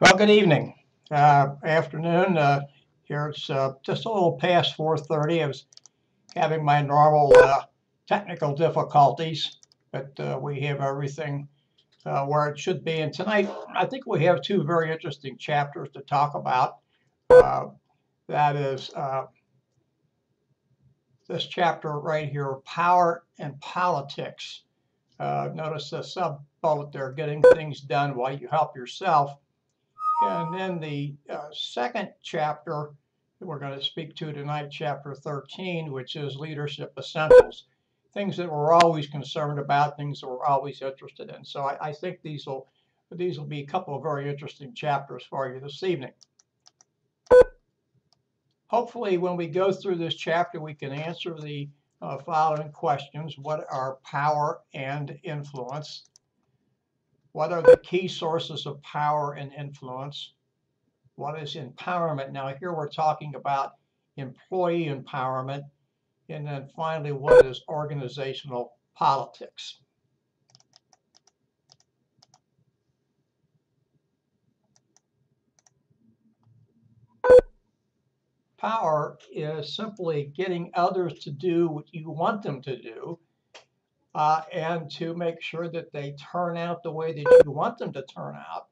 Well, good evening, afternoon. Here it's just a little past 4:30. I was having my normal technical difficulties, but we have everything where it should be. And tonight, I think we have two very interesting chapters to talk about. Uh, that is this chapter right here, Power and Politics. Notice the sub-bullet there, getting things done while you help yourself. And then the second chapter that we're going to speak to tonight, chapter 13, which is Leadership Essentials, things that we're always concerned about, things that we're always interested in. So I think these will be a couple of very interesting chapters for you this evening. Hopefully, when we go through this chapter, we can answer the following questions. What are power and influence? What are the key sources of power and influence? What is empowerment? Now, here we're talking about employee empowerment. And then finally, what is organizational politics? Power is simply getting others to do what you want them to do and to make sure that they turn out the way that you want them to turn out.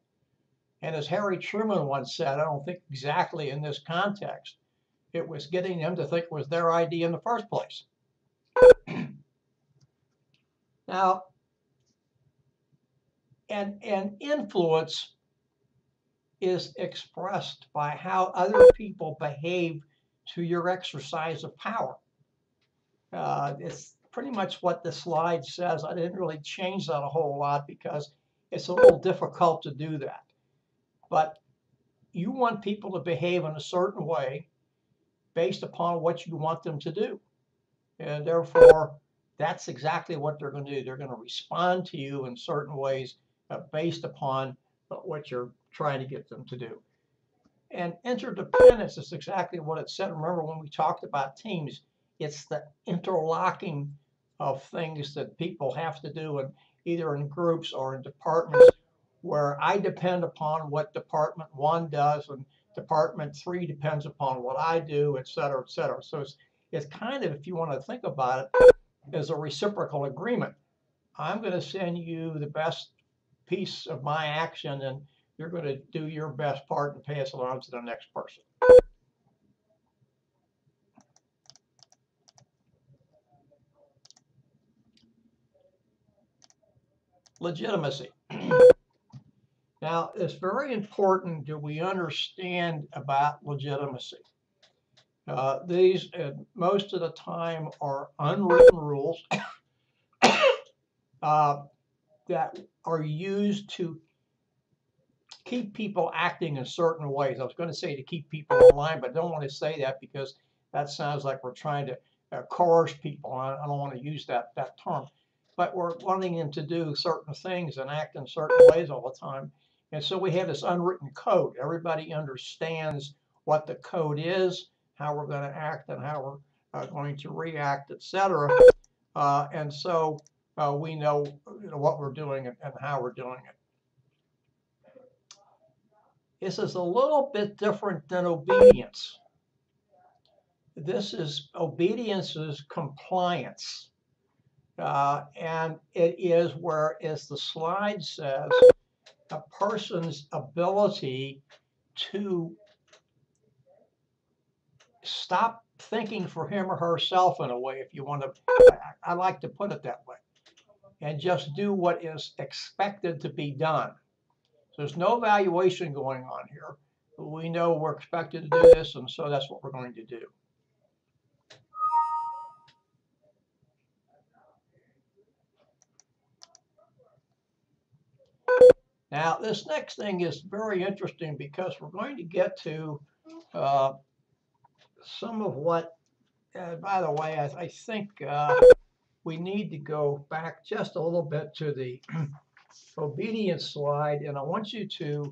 And as Harry Truman once said, I don't think exactly in this context, it was getting them to think it was their idea in the first place. Now, and influence is expressed by how other people behave to your exercise of power. It's pretty much what the slide says. I didn't really change that a whole lot because it's a little difficult to do that. But you want people to behave in a certain way based upon what you want them to do. And therefore, that's exactly what they're going to do. They're going to respond to you in certain ways based upon what you're trying to get them to do. And interdependence is exactly what it said. Remember when we talked about teams, it's the interlocking of things that people have to do, and either in groups or in departments, where I depend upon what Department 1 does, and Department 3 depends upon what I do, et cetera, et cetera. So it's kind of, if you want to think about it, as a reciprocal agreement. I'm going to send you the best piece of my action, and you're going to do your best part and pass it on to the next person. Legitimacy. Now, it's very important that we understand about legitimacy. These, most of the time, are unwritten rules that are used to keep people acting in certain ways. I was going to say to keep people in line, but I don't want to say that because that sounds like we're trying to coerce people. I don't want to use that term. But we're wanting them to do certain things and act in certain ways all the time. And so we have this unwritten code. Everybody understands what the code is, how we're going to act, and how we're going to react, etc. And so we know, what we're doing and how we're doing it. This is a little bit different than obedience. Obedience is compliance. And it is where, as the slide says, a person's ability to stop thinking for him or herself, in a way, if you want to, I like to put it that way, and just do what is expected to be done. So there's no evaluation going on here. We know we're expected to do this, and so that's what we're going to do. Now, this next thing is very interesting because we're going to get to some of what, by the way, I think we need to go back just a little bit to the obedience slide, and I want you to,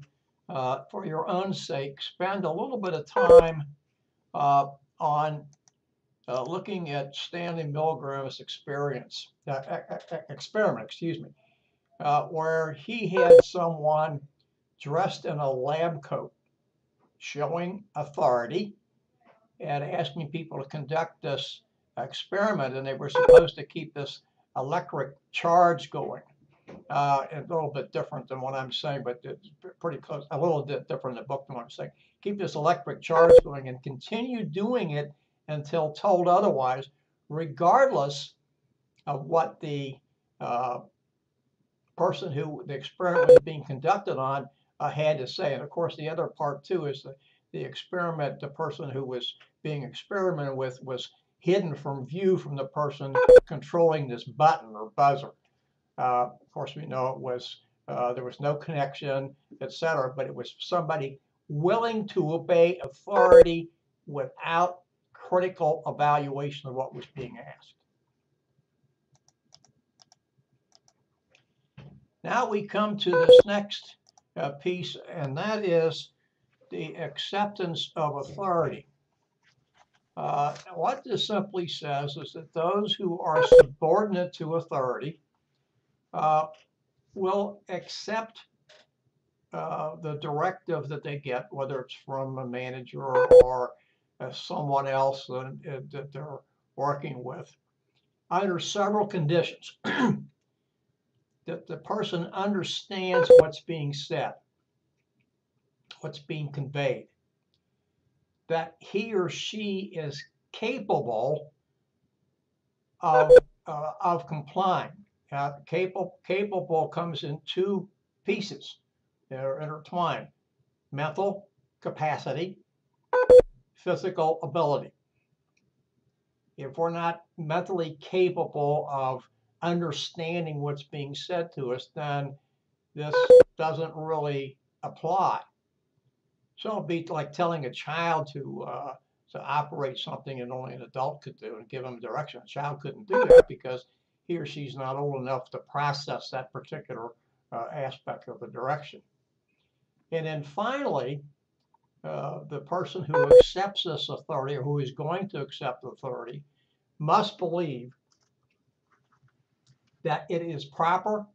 for your own sake, spend a little bit of time on looking at Stanley Milgram's experiment, where he had someone dressed in a lab coat, showing authority and asking people to conduct this experiment, and they were supposed to keep this electric charge going. A little bit different than what I'm saying, but it's pretty close, a little bit different in the book than what I'm saying. Keep this electric charge going and continue doing it until told otherwise, regardless of what the person who the experiment was being conducted on had to say. And of course, the other part too is the experiment, the person who was being experimented with was hidden from view from the person controlling this button or buzzer. Of course, we know it was there was no connection, etc. But it was somebody willing to obey authority without critical evaluation of what was being asked. Now we come to this next piece, and that is the acceptance of authority. What this simply says is that those who are subordinate to authority will accept the directive that they get, whether it's from a manager or someone else that they're working with, under several conditions. That the person understands what's being said, what's being conveyed, that he or she is capable of complying. Capable comes in two pieces. They're intertwined: mental capacity, physical ability. If we're not mentally capable of understanding what's being said to us, then this doesn't really apply. So it'd be like telling a child to operate something that only an adult could do and give them direction. A child couldn't do that because he or she's not old enough to process that particular aspect of the direction. And then finally, the person who accepts this authority, or who is going to accept authority, must believe that it is proper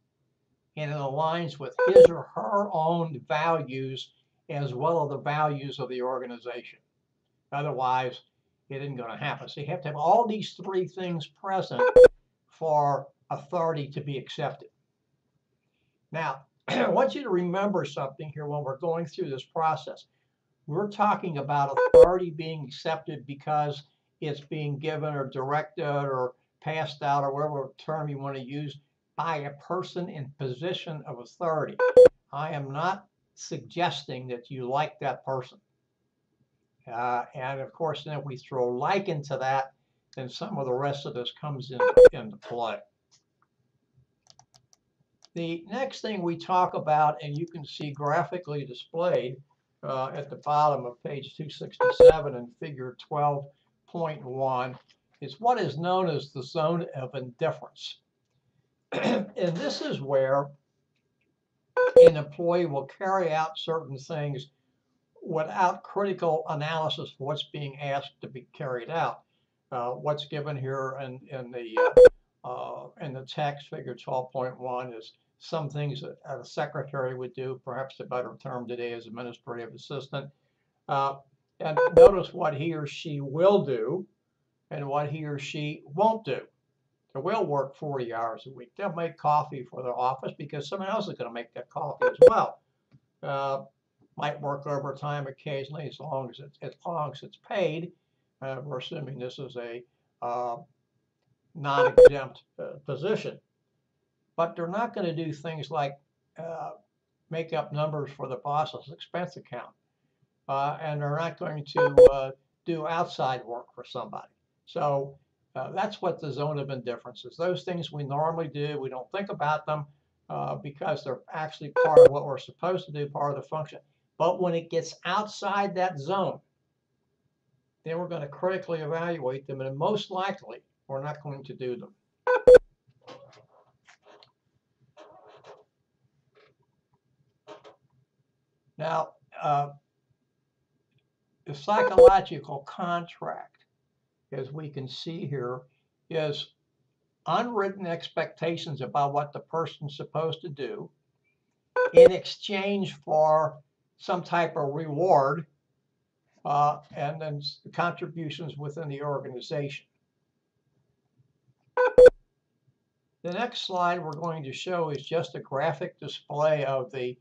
and it aligns with his or her own values as well as the values of the organization. Otherwise, it isn't going to happen. So you have to have all these three things present for authority to be accepted. Now, I want you to remember something here when we're going through this process. We're talking about authority being accepted because it's being given or directed or passed out, or whatever term you want to use, by a person in position of authority. I am not suggesting that you like that person. And of course, then if we throw like into that, then some of the rest of this comes into play. The next thing we talk about, and you can see graphically displayed at the bottom of page 267 in figure 12.1, is what is known as the zone of indifference. And this is where an employee will carry out certain things without critical analysis of what's being asked to be carried out. What's given here in the text, figure 12.1, is some things that a secretary would do. Perhaps the better term today is administrative assistant. And notice what he or she will do and what he or she won't do. They will work 40 hours a week. They'll make coffee for their office because someone else is going to make that coffee as well. Might work overtime occasionally as long as it's paid. We're assuming this is a non-exempt position. But they're not going to do things like make up numbers for the boss's expense account. And they're not going to do outside work for somebody. So that's what the zone of indifference is. Those things we normally do, we don't think about them because they're actually part of what we're supposed to do, part of the function. But when it gets outside that zone, then we're going to critically evaluate them, and most likely we're not going to do them. Now, the psychological contract, as we can see here, is unwritten expectations about what the person's supposed to do, in exchange for some type of reward and then contributions within the organization. The next slide we're going to show is just a graphic display of the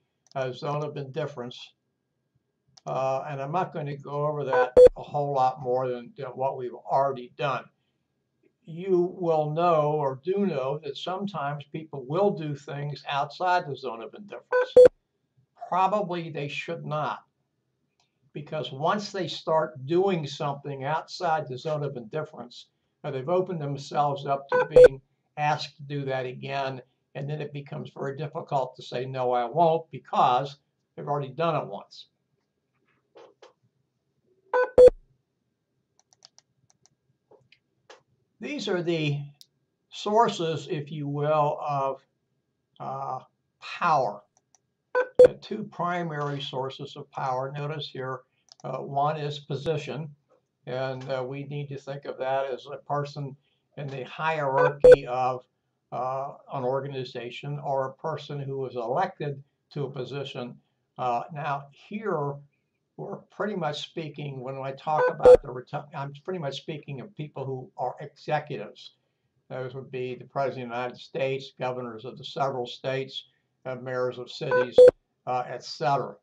zone of indifference. And I'm not going to go over that a whole lot more than what we've already done. You will know or do know that sometimes people will do things outside the zone of indifference. Probably they should not, because once they start doing something outside the zone of indifference, they've opened themselves up to being asked to do that again, and then it becomes very difficult to say, no, I won't, because they've already done it once. These are the sources, if you will, of power. Two primary sources of power. Notice here, one is position, and we need to think of that as a person in the hierarchy of an organization, or a person who was elected to a position. Now here, we're pretty much speaking, when I talk about I'm pretty much speaking of people who are executives. Those would be the President of the United States, governors of the several states, mayors of cities, etc.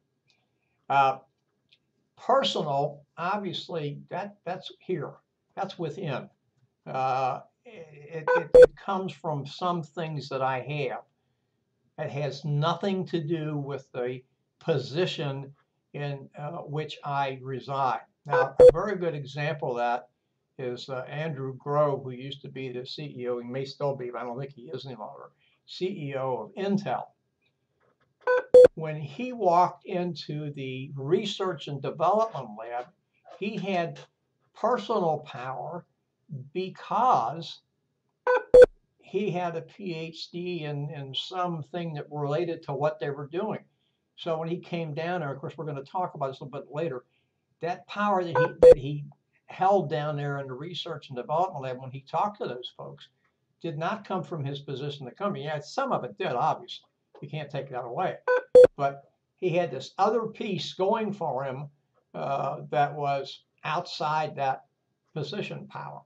Personal, obviously, that's here. That's within. It comes from some things that I have. It has nothing to do with the position in which I reside. Now, a very good example of that is Andrew Grove, who used to be the CEO, he may still be, but I don't think he is any longer, CEO of Intel. When he walked into the research and development lab, he had personal power because he had a PhD in something that related to what they were doing. So when he came down there, of course, we're going to talk about this a little bit later, that power that he held down there in the research and development lab when he talked to those folks did not come from his position in the company. Yeah, some of it did, obviously. You can't take that away. But he had this other piece going for him that was outside that position power.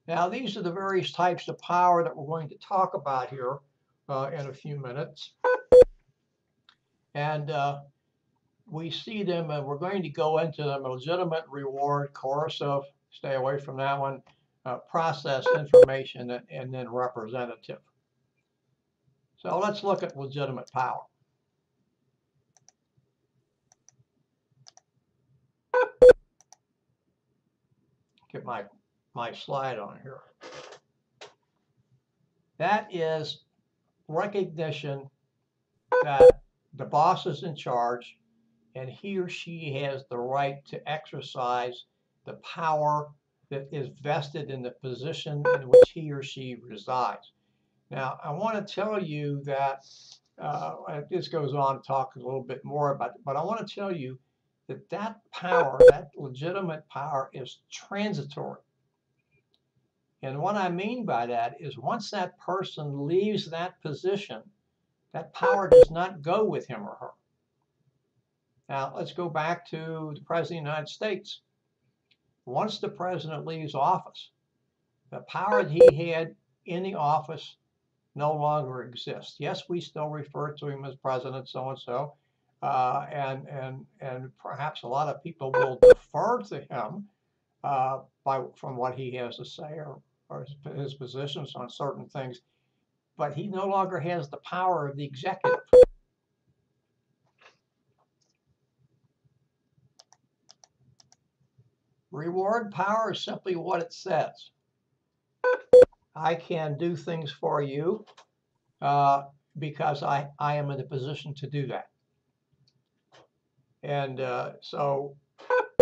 Now, these are the various types of power that we're going to talk about here in a few minutes. And we see them, and we're going to go into them: legitimate, reward, coercive, stay away from that one, process, information, and then representative. So let's look at legitimate power. Get my slide on here. That is recognition that the boss is in charge and he or she has the right to exercise the power that is vested in the position in which he or she resides. Now, I want to tell you that this goes on to talk a little bit more about it, but I want to tell you that that power, that legitimate power, is transitory. And what I mean by that is once that person leaves that position, that power does not go with him or her. Now, let's go back to the President of the United States. Once the president leaves office, the power that he had in the office no longer exists. Yes, we still refer to him as President so-and-so, and perhaps a lot of people will defer to him from what he has to say or his positions on certain things, but he no longer has the power of the executive. Reward power is simply what it says. I can do things for you because I am in a position to do that. And so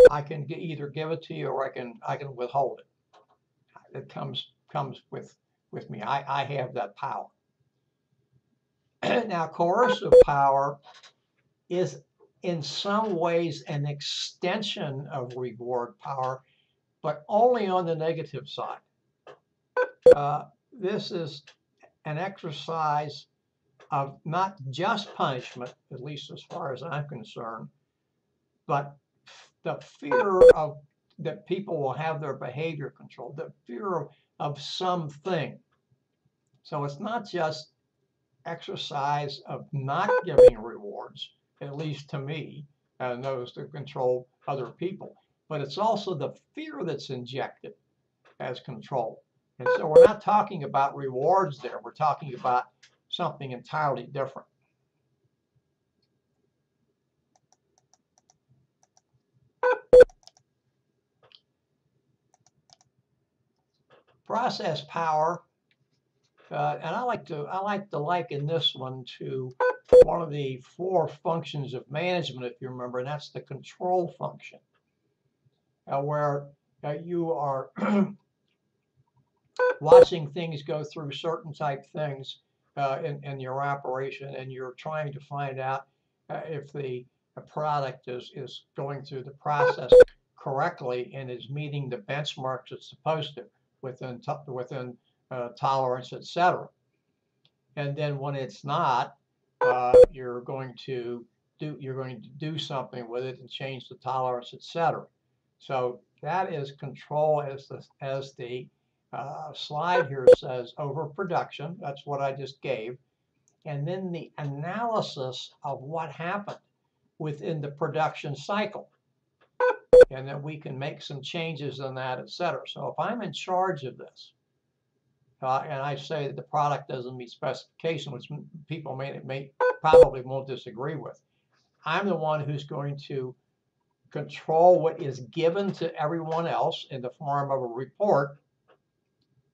I can either give it to you or I can withhold it. It comes with me. I have that power. Now, coercive power is in some ways an extension of reward power, but only on the negative side. This is an exercise of not just punishment, at least as far as I'm concerned, but the fear of that people will have their behavior controlled, the fear of something. So it's not just exercise of not giving rewards, at least to me, and those to control other people, but it's also the fear that's injected as control. And so we're not talking about rewards there, we're talking about something entirely different. Process power, and I like to liken this one to one of the 4 functions of management, if you remember, and that's the control function, where you are watching things go through certain type things in your operation, and you're trying to find out if the product is going through the process correctly and is meeting the benchmarks it's supposed to within tolerance, etc. And then when it's not, you're going to do something with it and change the tolerance, etc. So that is control, as the slide here says, overproduction. That's what I just gave. And then the analysis of what happened within the production cycle. And then we can make some changes in that, etc. So if I'm in charge of this, and I say that the product doesn't meet specification, which people may probably won't disagree with, I'm the one who's going to control what is given to everyone else in the form of a report.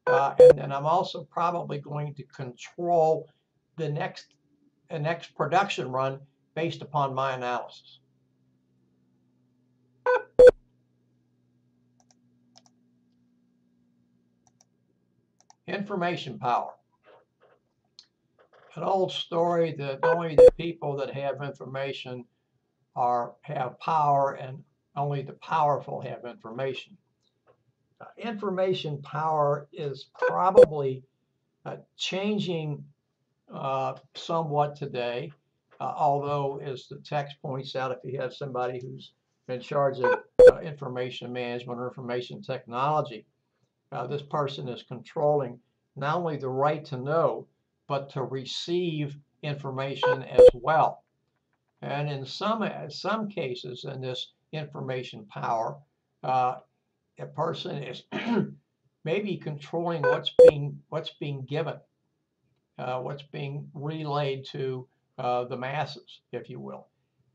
And then I'm also probably going to control the next production run based upon my analysis. Information power. An old story that only the people that have information have power, and only the powerful have information. Information power is probably changing somewhat today, although, as the text points out, if you have somebody who's in charge of information management or information technology, this person is controlling not only the right to know, but to receive information as well. And in some cases in this information power, a person is maybe controlling what's being given, what's being relayed to the masses, if you will.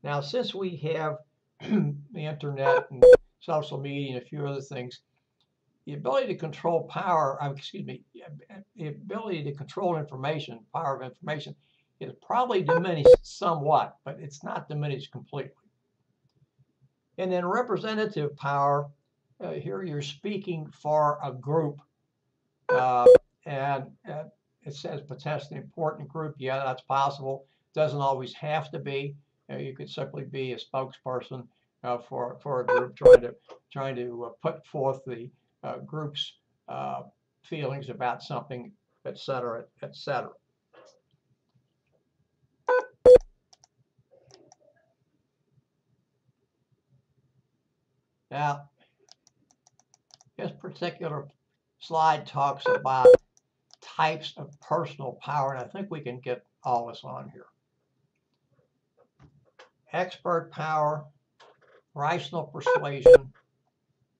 Now, since we have the internet and social media and a few other things, the ability to control power, the ability to control information, power of information, is probably diminished somewhat, but it's not diminished completely. And then representative power, here you're speaking for a group, and it says potentially important group. Yeah, that's possible. Doesn't always have to be. You could simply be a spokesperson for a group trying to put forth the group's feelings about something, etc., etc. Now, this particular slide talks about types of personal power, and I think we can get all this on here. Expert power, rational persuasion,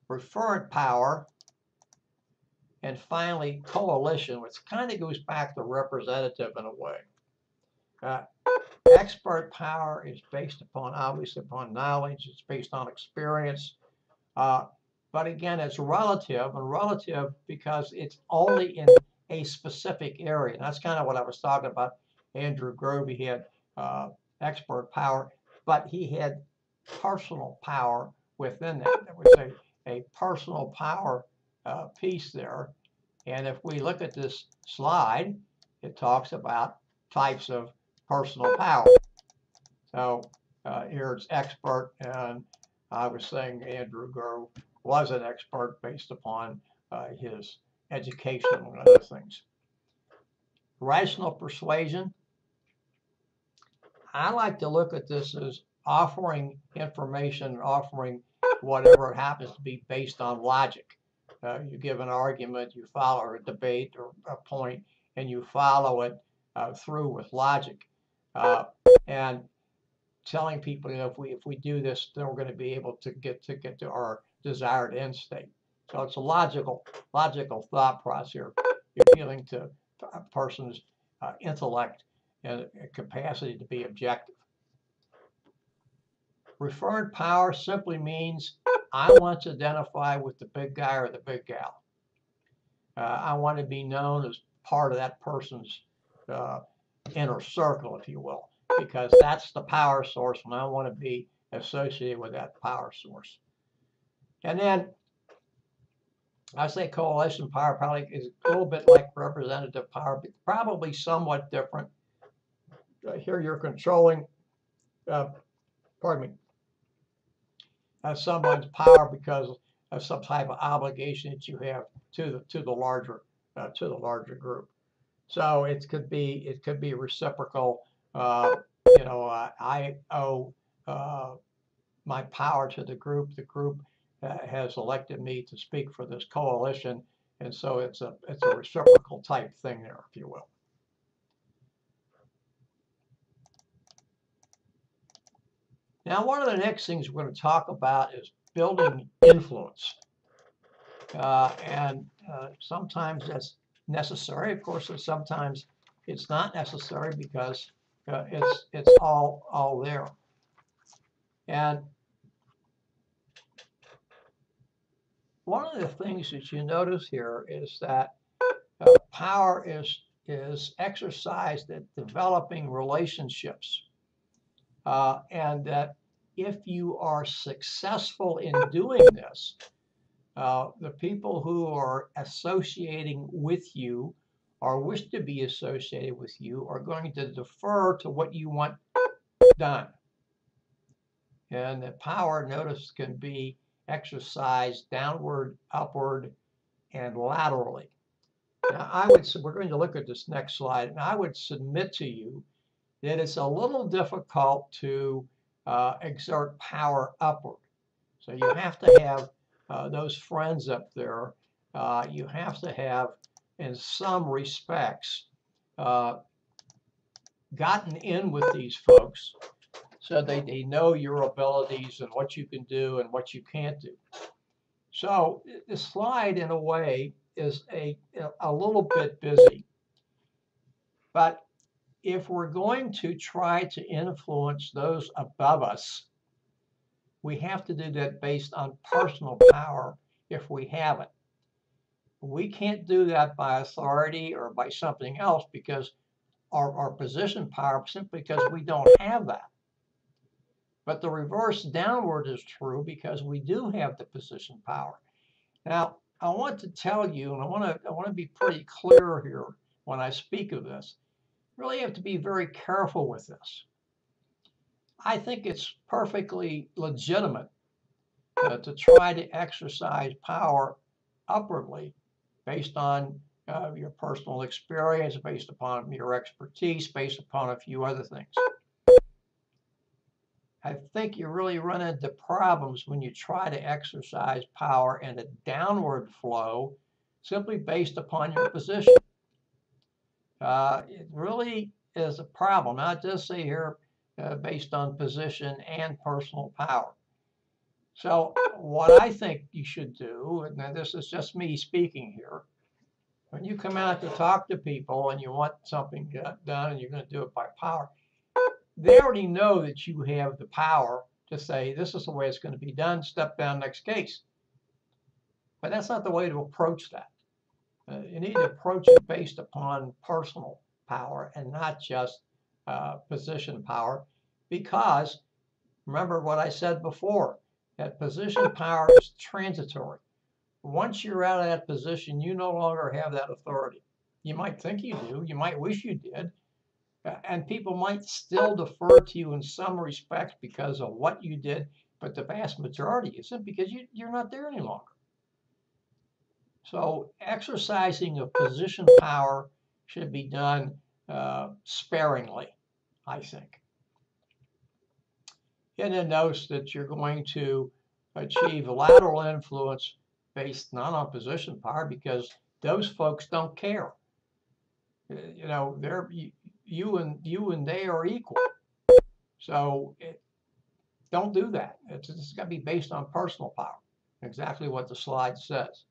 referent power, and finally coalition, which kind of goes back to representative in a way. Expert power is based obviously upon knowledge. It's based on experience. But again, it's relative because it's only in a specific area. And that's kind of what I was talking about. Andrew Grove, he had expert power, but he had personal power within that. There was a personal power piece there. And if we look at this slide, it talks about types of personal power. So here it's expert, and I was saying Andrew Grove was an expert based upon his education, among other things. Rational persuasion. I like to look at this as offering information, offering whatever it happens to be based on logic. You give an argument, you follow a debate or a point, and you follow it through with logic. And telling people, if we do this, then we're going to be able to get to our desired end state. So it's a logical thought process here. You're appealing to a person's intellect and capacity to be objective. Referred power simply means I want to identify with the big guy or the big gal. I want to be known as part of that person's inner circle, if you will, because that's the power source, and I want to be associated with that power source. And then I say coalition power probably is a little bit like representative power, but probably somewhat different. Here you're controlling, someone's power because of some type of obligation that you have to the larger group. So it could be reciprocal. I owe my power to the group. The group has elected me to speak for this coalition, and so it's a reciprocal type thing there, if you will. Now, one of the next things we're going to talk about is building influence, and sometimes that's necessary. Of course, sometimes it's not necessary because it's all there. And one of the things that you notice here is that power is exercised at developing relationships, and that if you are successful in doing this, the people who are associating with you or wish to be associated with you are going to defer to what you want done. And the power, notice, can be exercised downward, upward, and laterally. Now, we're going to look at this next slide, and I would submit to you that it's a little difficult to exert power upward. So you have to have those friends up there. You have to have, in some respects, gotten in with these folks so they know your abilities and what you can do and what you can't do. So the slide, in a way, is a little bit busy. But if we're going to try to influence those above us, we have to do that based on personal power if we have it. We can't do that by authority or by something else because our position power, simply because we don't have that. But the reverse downward is true because we do have the position power. Now, I want to tell you, and I want to be pretty clear here when I speak of this. You really have to be very careful with this. I think it's perfectly legitimate to try to exercise power upwardly based on your personal experience, based upon your expertise, based upon a few other things. I think you really run into problems when you try to exercise power in a downward flow simply based upon your position. It really is a problem. Now, it does say here based on position and personal power. So what I think you should do, and this is just me speaking here, when you come out to talk to people and you want something done and you're going to do it by power, they already know that you have the power to say, this is the way it's going to be done, step down, next case. But that's not the way to approach that. You need to approach it based upon personal power and not just position power, because remember what I said before, that position power is transitory. Once you're out of that position, you no longer have that authority. You might think you do, you might wish you did, and people might still defer to you in some respects because of what you did, but the vast majority isn't, because you're not there any longer. So exercising of position power should be done sparingly, I think. And then notice that you're going to achieve lateral influence based not on position power, because those folks don't care. You know, they're you and they are equal. So don't do that. It's got to be based on personal power. Exactly what the slide says.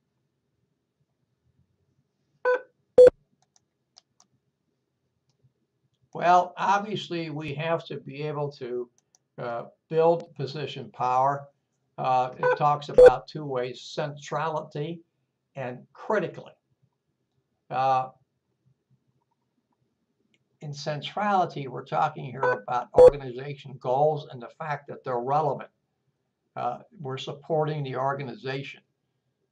Well, obviously, we have to be able to build position power. It talks about two ways: centrality and critically. In centrality, we're talking here about organization goals and the fact that they're relevant. We're supporting the organization.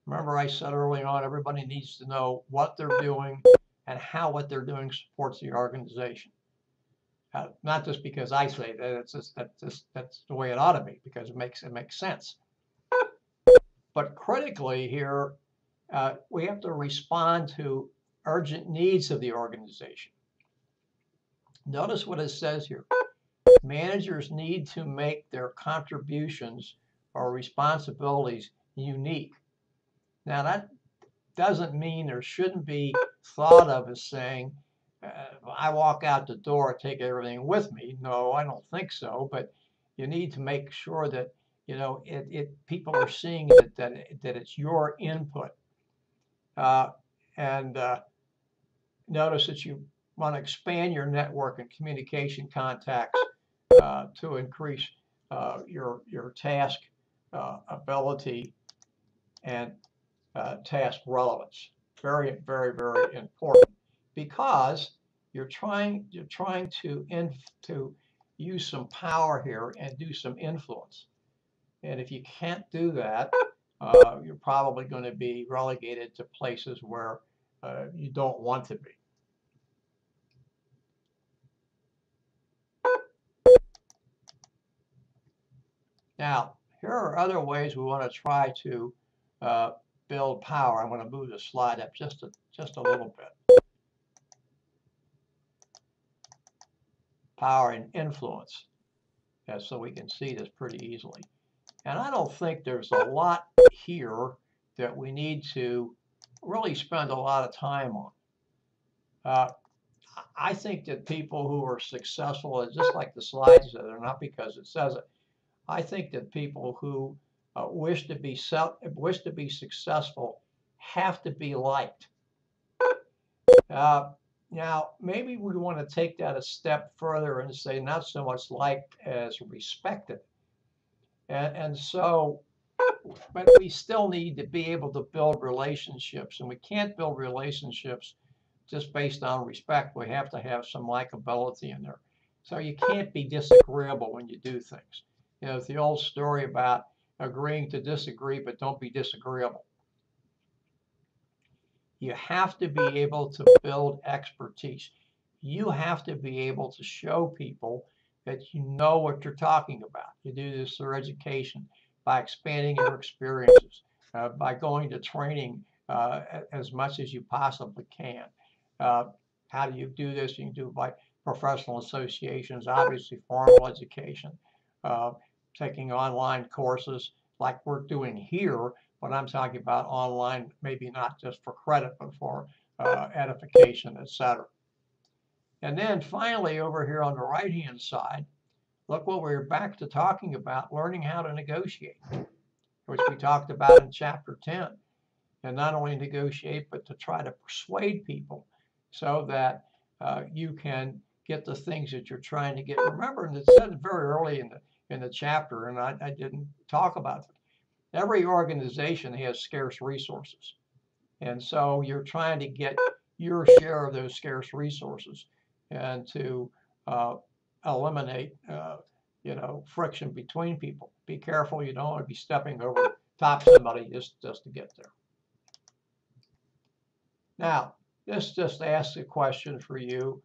Remember, I said early on, everybody needs to know what they're doing and how what they're doing supports the organization. Not just because I say that, that's the way it ought to be, because it makes sense. But critically here, we have to respond to urgent needs of the organization. Notice what it says here. Managers need to make their contributions or responsibilities unique. Now, that doesn't mean there shouldn't be thought of as saying, I walk out the door, take everything with me. No, I don't think so. But you need to make sure that, you know, people are seeing that it's your input. And notice that you want to expand your network and communication contacts to increase your task ability and task relevance. Very, very, very important, because you're trying to use some power here and do some influence. And if you can't do that, you're probably going to be relegated to places where you don't want to be. Now, here are other ways we want to try to build power. I'm going to move the slide up just a little bit. Power and influence, so we can see this pretty easily. And I don't think there's a lot here that we need to really spend a lot of time on. I think that people who are successful, just like the slide says, are not because it says it. I think that people who wish to be successful have to be liked. Now, maybe we want to take that a step further and say not so much liked as respected. And so, but we still need to be able to build relationships, and we can't build relationships just based on respect. We have to have some likability in there. So you can't be disagreeable when you do things. You know, it's the old story about agreeing to disagree, but don't be disagreeable. You have to be able to build expertise. You have to be able to show people that you know what you're talking about. You do this through education, by expanding your experiences, by going to training as much as you possibly can. How do you do this? You can do it by professional associations, obviously formal education, taking online courses like we're doing here, but I'm talking about online, maybe not just for credit, but for edification, etc. And then finally, over here on the right-hand side, look what we're back to talking about, learning how to negotiate, which we talked about in chapter 10. And not only negotiate, but to try to persuade people so that you can get the things that you're trying to get. Remember, and it said very early in the chapter, and I didn't talk about it. Every organization has scarce resources. And so you're trying to get your share of those scarce resources and to eliminate friction between people. Be careful, you don't want to be stepping over top of somebody just to get there. Now, this just asks a question for you.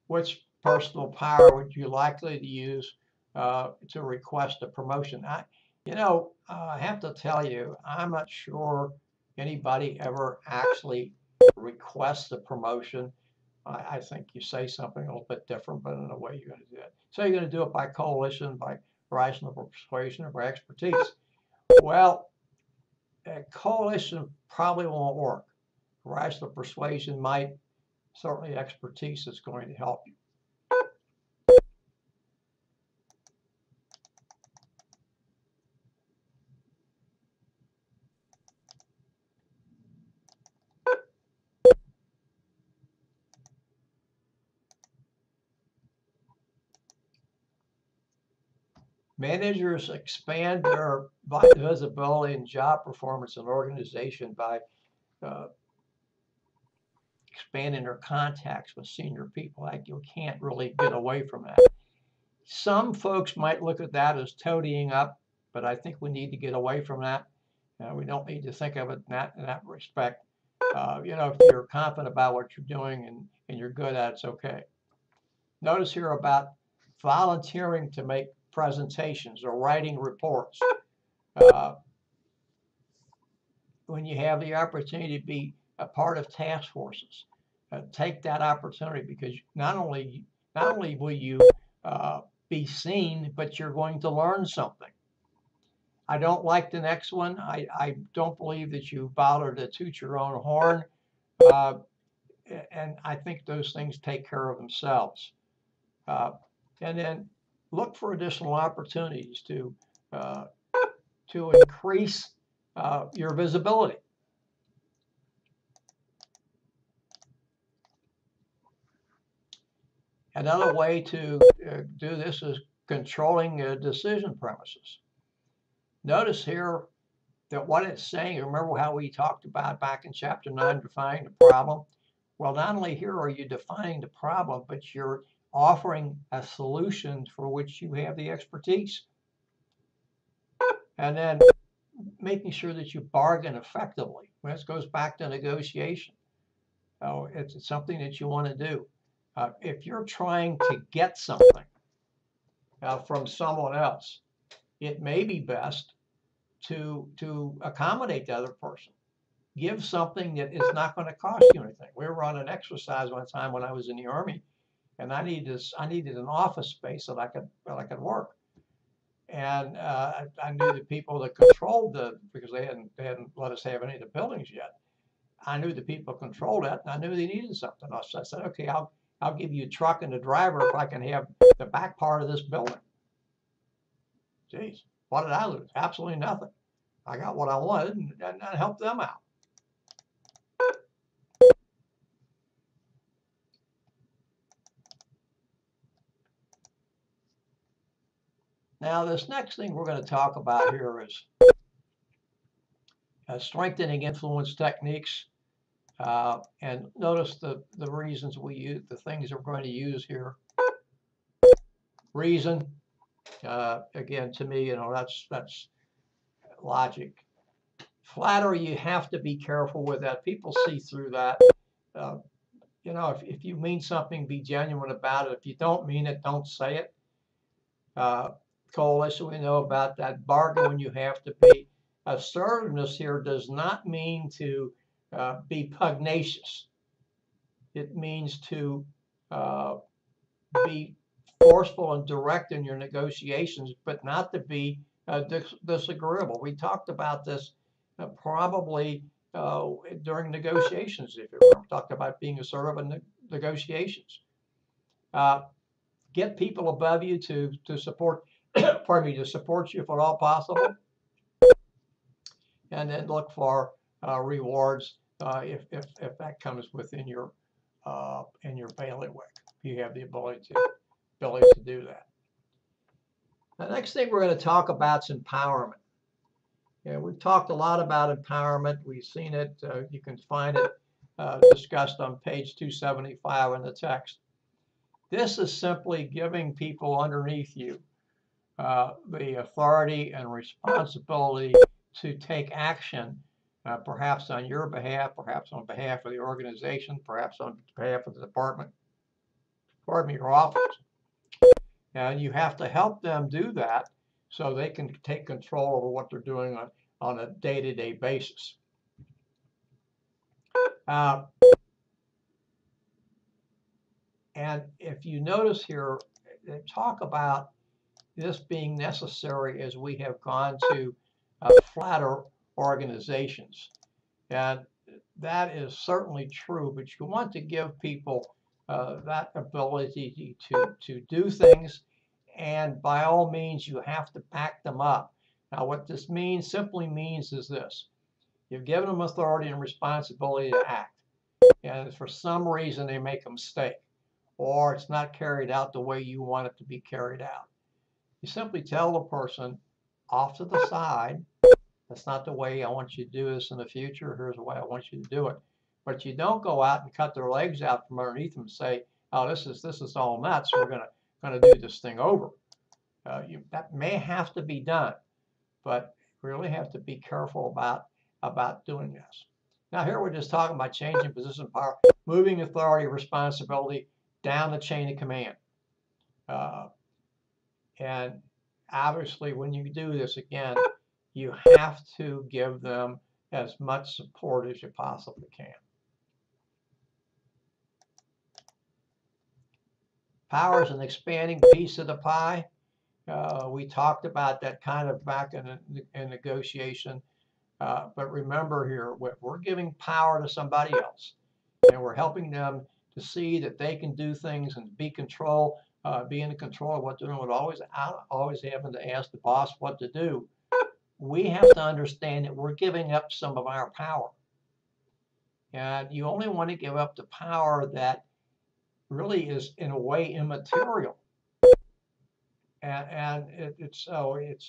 Which personal power would you likely to use to request a promotion? I have to tell you, I'm not sure anybody ever actually requests a promotion, I think you say something a little bit different, but in a way you're going to do it. So you're going to do it by coalition, by rational persuasion, or by expertise. Well, a coalition probably won't work. Rational persuasion might. Certainly expertise is going to help you. Managers expand their visibility and job performance in an organization by expanding their contacts with senior people. Like, you can't really get away from that. Some folks might look at that as toadying up, but I think we need to get away from that. We don't need to think of it in that respect. If you're confident about what you're doing and you're good at it, it's okay. Notice here about volunteering to make presentations or writing reports. When you have the opportunity to be a part of task forces, take that opportunity, because not only will you be seen, but you're going to learn something. I don't like the next one. I don't believe that you bother to toot your own horn. And I think those things take care of themselves. And then look for additional opportunities to increase your visibility. Another way to do this is controlling decision premises. Notice here that what it's saying, remember how we talked about back in chapter 9, defining the problem? Well, not only here are you defining the problem, but you're offering a solution for which you have the expertise. And then making sure that you bargain effectively. This goes back to negotiation. It's something that you want to do. If you're trying to get something from someone else, it may be best to accommodate the other person. Give something that is not going to cost you anything. We were on an exercise one time when I was in the Army, and I needed an office space that I could work. And I knew the people that controlled because they hadn't let us have any of the buildings yet. I knew the people controlled that, and I knew they needed something. So I said, okay, I'll give you a truck and a driver if I can have the back part of this building. Geez, what did I lose? Absolutely nothing. I got what I wanted, and I helped them out. Now, this next thing we're going to talk about here is strengthening influence techniques. And notice the reasons we use, the things we're going to use here. Reason, again, to me, that's logic. Flattery, you have to be careful with that. People see through that. If you mean something, be genuine about it. If you don't mean it, don't say it. Coalition, we know about that. Bargain, when you have to be. Assertiveness here does not mean to be pugnacious. It means to be forceful and direct in your negotiations, but not to be disagreeable. We talked about this probably during negotiations. If you remember, we talked about being assertive in negotiations. Get people above you to support, to support you if at all possible, and then look for rewards if that comes within your bailiwick. You have the ability to do that. The next thing we're going to talk about is empowerment. We've talked a lot about empowerment. We've seen it. You can find it discussed on page 275 in the text. This is simply giving people underneath you the authority and responsibility to take action, perhaps on your behalf, perhaps on behalf of the organization, perhaps on behalf of the department, your office. And you have to help them do that so they can take control over what they're doing on a day-to-day basis. Uh, and if you notice here, they talk about this being necessary as we have gone to flatter organizations. And that is certainly true, but you want to give people that ability to do things. And by all means, you have to back them up. Now, what this means simply means is this. You've given them authority and responsibility to act. And for some reason, they make a mistake, or it's not carried out the way you want it to be carried out. You simply tell the person off to the side, that's not the way I want you to do this in the future. Here's the way I want you to do it. But you don't go out and cut their legs out from underneath them and say, "Oh, this is all nuts. We're gonna do this thing over." That may have to be done, but we really have to be careful about doing this. Now here we're just talking about changing position of power, moving authority, responsibility down the chain of command. And obviously, when you do this again, you have to give them as much support as you possibly can. Power is an expanding piece of the pie. We talked about that kind of back in negotiation. But remember here, we're giving power to somebody else, and we're helping them to see that they can do things and be in control of what they're doing, without always having to ask the boss what to do. We have to understand that we're giving up some of our power. And you only want to give up the power that really is, in a way, immaterial. And it's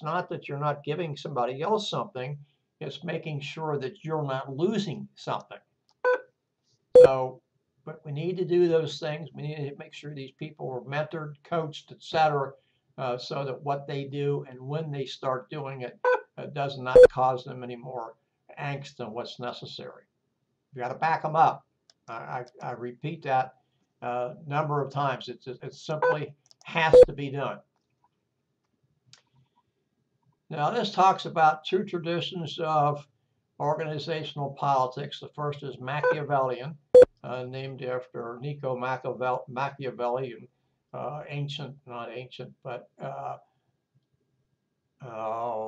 not that you're not giving somebody else something, it's making sure that you're not losing something. So, but we need to do those things. We need to make sure these people are mentored, coached, etc., so that what they do and when they start doing it does not cause them any more angst than what's necessary. You got to back them up. I repeat that a number of times. It simply has to be done. Now, this talks about two traditions of organizational politics. The first is Machiavellian, named after Niccolo Machiavelli, ancient, not ancient, but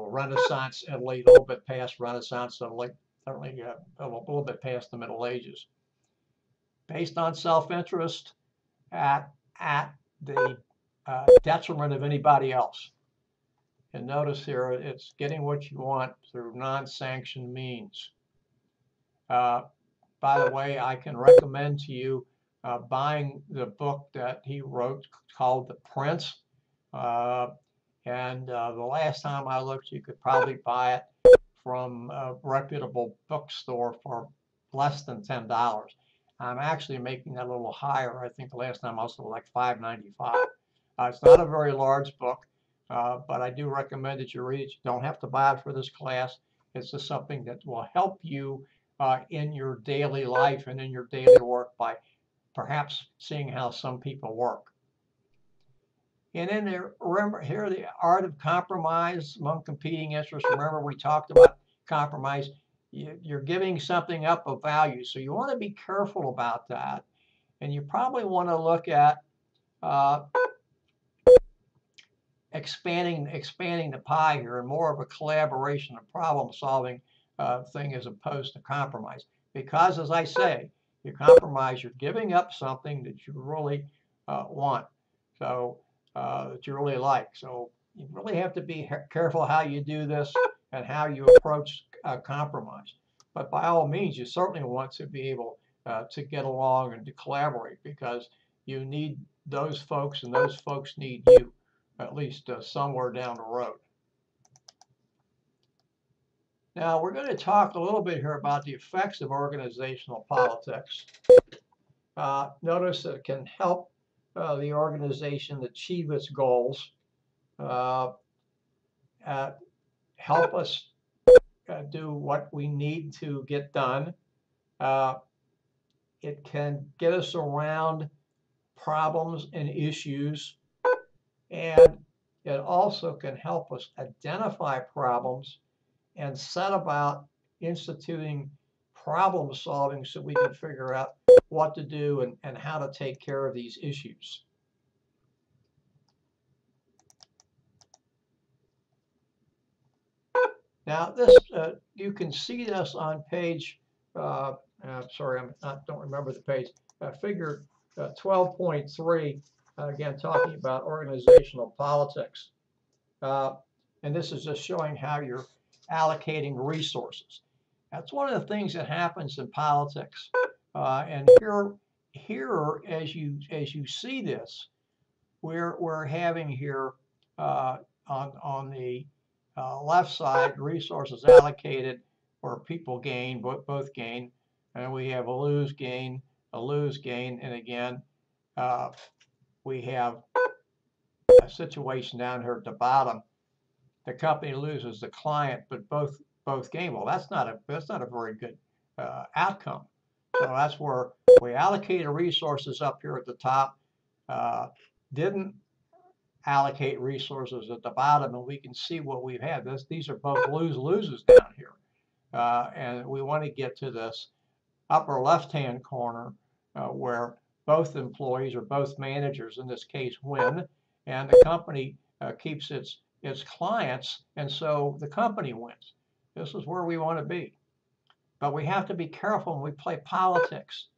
Renaissance Italy, a little bit past Renaissance Italy, certainly a little bit past the Middle Ages. Based on self-interest at the detriment of anybody else. And notice here, it's getting what you want through non-sanctioned means. By the way, I can recommend to you buying the book that he wrote called The Prince. And the last time I looked, you could probably buy it from a reputable bookstore for less than $10. I'm actually making that a little higher. I think the last time I was like $5.95. It's not a very large book, but I do recommend that you read it. You don't have to buy it for this class. It's just something that will help you in your daily life and in your daily work by perhaps seeing how some people work. And then remember here, the art of compromise among competing interests. Remember, we talked about compromise. You're giving something up of value, so you want to be careful about that. And you probably want to look at expanding the pie here, and more of a collaboration and problem-solving thing as opposed to compromise. Because, as I say, you compromise, you're giving up something that you really want. So that you really like. So you really have to be careful how you do this and how you approach compromise. But by all means, you certainly want to be able to get along and to collaborate, because you need those folks and those folks need you, at least somewhere down the road. Now, we're going to talk a little bit here about the effects of organizational politics. Notice that it can help the organization achieve its goals, help us do what we need to get done. It can get us around problems and issues, and it also can help us identify problems and set about instituting problem solving so we can figure out what to do and how to take care of these issues. Now, this you can see this on page, sorry, don't remember the page, figure 12.3, again, talking about organizational politics. And this is just showing how you're allocating resources. That's one of the things that happens in politics. And here, as you see this, we're having here on the left side, resources allocated where people gain, both gain, and we have a lose gain, and again, we have a situation down here at the bottom. The company loses the client, but both gain. Well, that's not a very good outcome. So that's where we allocated resources up here at the top, didn't allocate resources at the bottom, and we can see what we've had. These are both loses down here, and we want to get to this upper left-hand corner where both employees or both managers in this case win, and the company keeps its clients, and so the company wins. This is where we want to be. But we have to be careful when we play politics.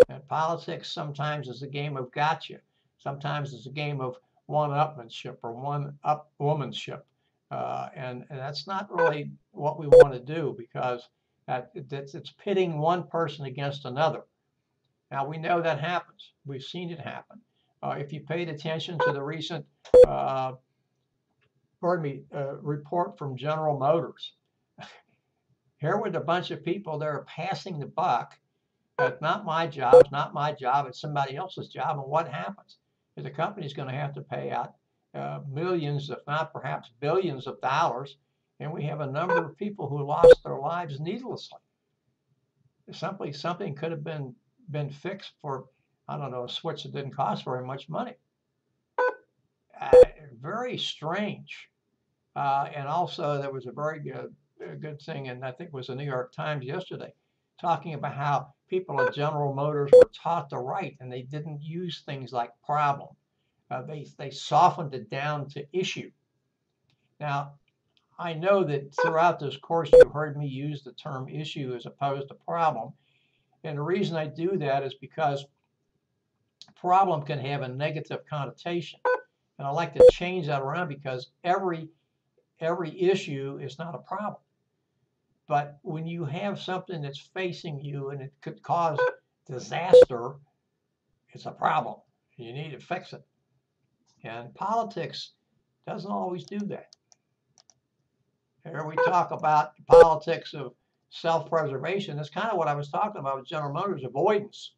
And politics sometimes is a game of gotcha. Sometimes it's a game of one-upmanship or one-up-womanship. And that's not really what we want to do, because it's pitting one person against another. Now, we know that happens. We've seen it happen. If you paid attention to the recent report from General Motors, here were a bunch of people that are passing the buck. It's not my job, it's somebody else's job. And what happens is the company's going to have to pay out millions, if not perhaps billions of dollars. And we have a number of people who lost their lives needlessly. Something could have been fixed for, I don't know, a switch that didn't cost very much money. Very strange. And also there was a very good thing, and I think it was the New York Times yesterday, talking about how people at General Motors were taught to write, and they didn't use things like problem. They softened it down to issue. Now, I know that throughout this course you've heard me use the term issue as opposed to problem. And the reason I do that is because problem can have a negative connotation. And I like to change that around, because every issue is not a problem. But when you have something that's facing you and it could cause disaster, it's a problem. You need to fix it. And politics doesn't always do that. Here we talk about the politics of self-preservation. That's kind of what I was talking about with General Motors, avoidance.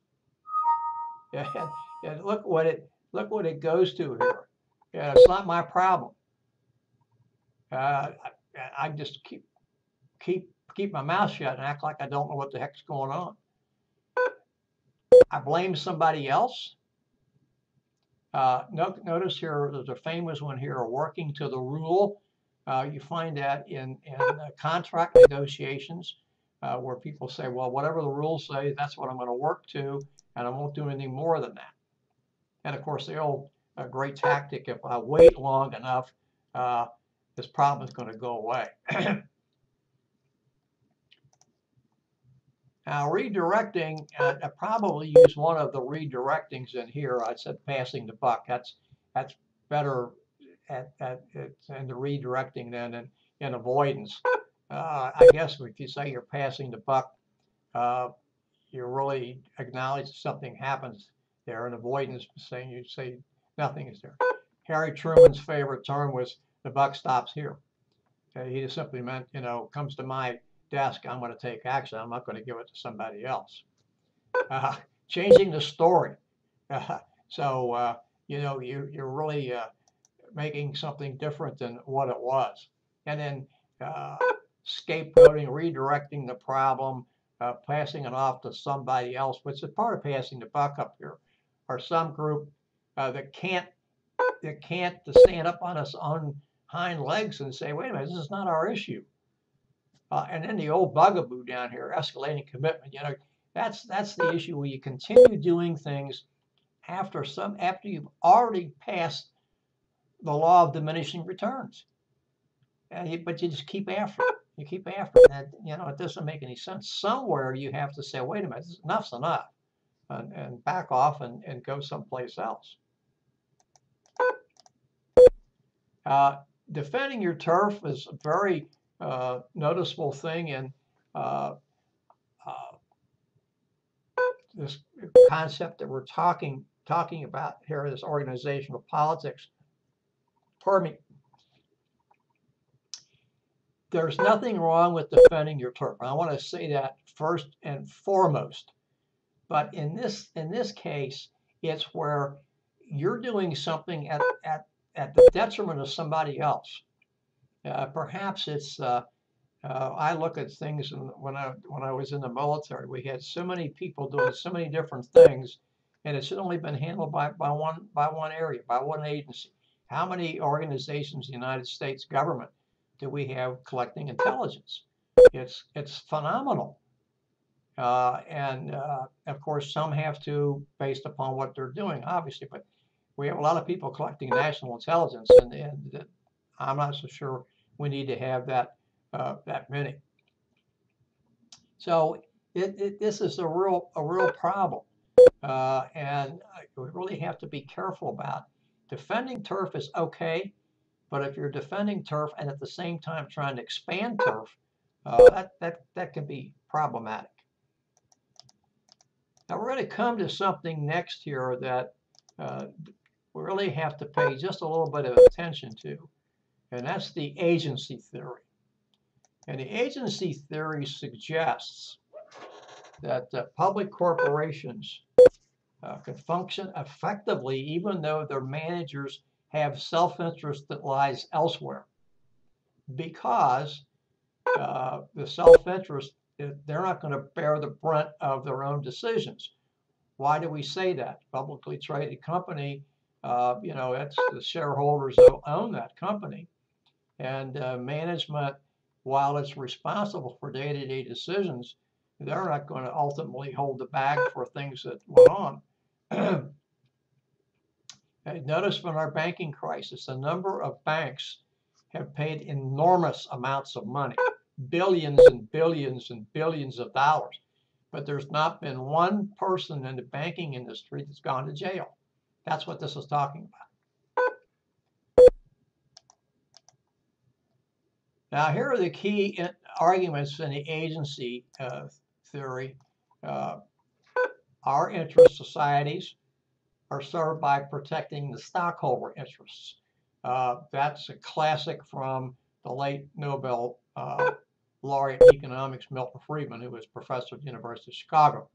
And look what it goes to here. Yeah, it's not my problem. I just keep my mouth shut and act like I don't know what the heck's going on. I blame somebody else. Notice here, there's a famous one here, working to the rule. You find that in contract negotiations, where people say, well, whatever the rules say, that's what I'm going to work to, and I won't do anything more than that. And of course, the old great tactic, if I wait long enough, this problem is going to go away. Now, redirecting, I probably use one of the redirectings in here. I said passing the buck. That's better at in the redirecting than in avoidance. I guess if you say you're passing the buck, you really acknowledge that something happens there. And avoidance, saying you say nothing is there. Harry Truman's favorite term was the buck stops here. He just simply meant, comes to my desk, I'm going to take action. I'm not going to give it to somebody else. Changing the story. So you're really making something different than what it was. And then scapegoating, redirecting the problem, passing it off to somebody else, which is part of passing the buck up here, or some group that can't stand up on its own hind legs and say, wait a minute, this is not our issue. And then the old bugaboo down here, escalating commitment. That's the issue where you continue doing things after you've already passed the law of diminishing returns. But you just keep after it. You keep after it. And, it doesn't make any sense. Somewhere you have to say, wait a minute, enough's enough, and back off and go someplace else. Defending your turf is a very noticeable thing in this concept that we're talking about here, this organizational politics. Pardon me. There's nothing wrong with defending your turf. I want to say that first and foremost. But in this case, it's where you're doing something at the detriment of somebody else. Perhaps it's I look at things, and when I was in the military, we had so many people doing so many different things, and it should only been handled by one area, by one agency. How many organizations in the United States government do we have collecting intelligence? It's phenomenal. And of course, some have to, based upon what they're doing, obviously, but we have a lot of people collecting national intelligence, and I'm not so sure we need to have that many. So this is a real problem, and we really have to be careful about. Defending turf is okay, but if you're defending turf and at the same time trying to expand turf, that can be problematic. Now we're going to come to something next here that we really have to pay just a little bit of attention to, and that's the agency theory. And the agency theory suggests that public corporations can function effectively even though their managers have self-interest that lies elsewhere, because the self-interest, they're not going to bear the brunt of their own decisions. Why do we say that? Publicly traded company, it's the shareholders that own that company, and management, while it's responsible for day-to-day decisions, they're not going to ultimately hold the bag for things that went on. Notice from our banking crisis, a number of banks have paid enormous amounts of money, billions and billions and billions of dollars, but there's not been one person in the banking industry that's gone to jail. That's what this is talking about. Now, here are the key arguments in the agency theory. Our interest societies are served by protecting the stockholder interests. That's a classic from the late Nobel laureate in economics, Milton Friedman, who was professor at the University of Chicago.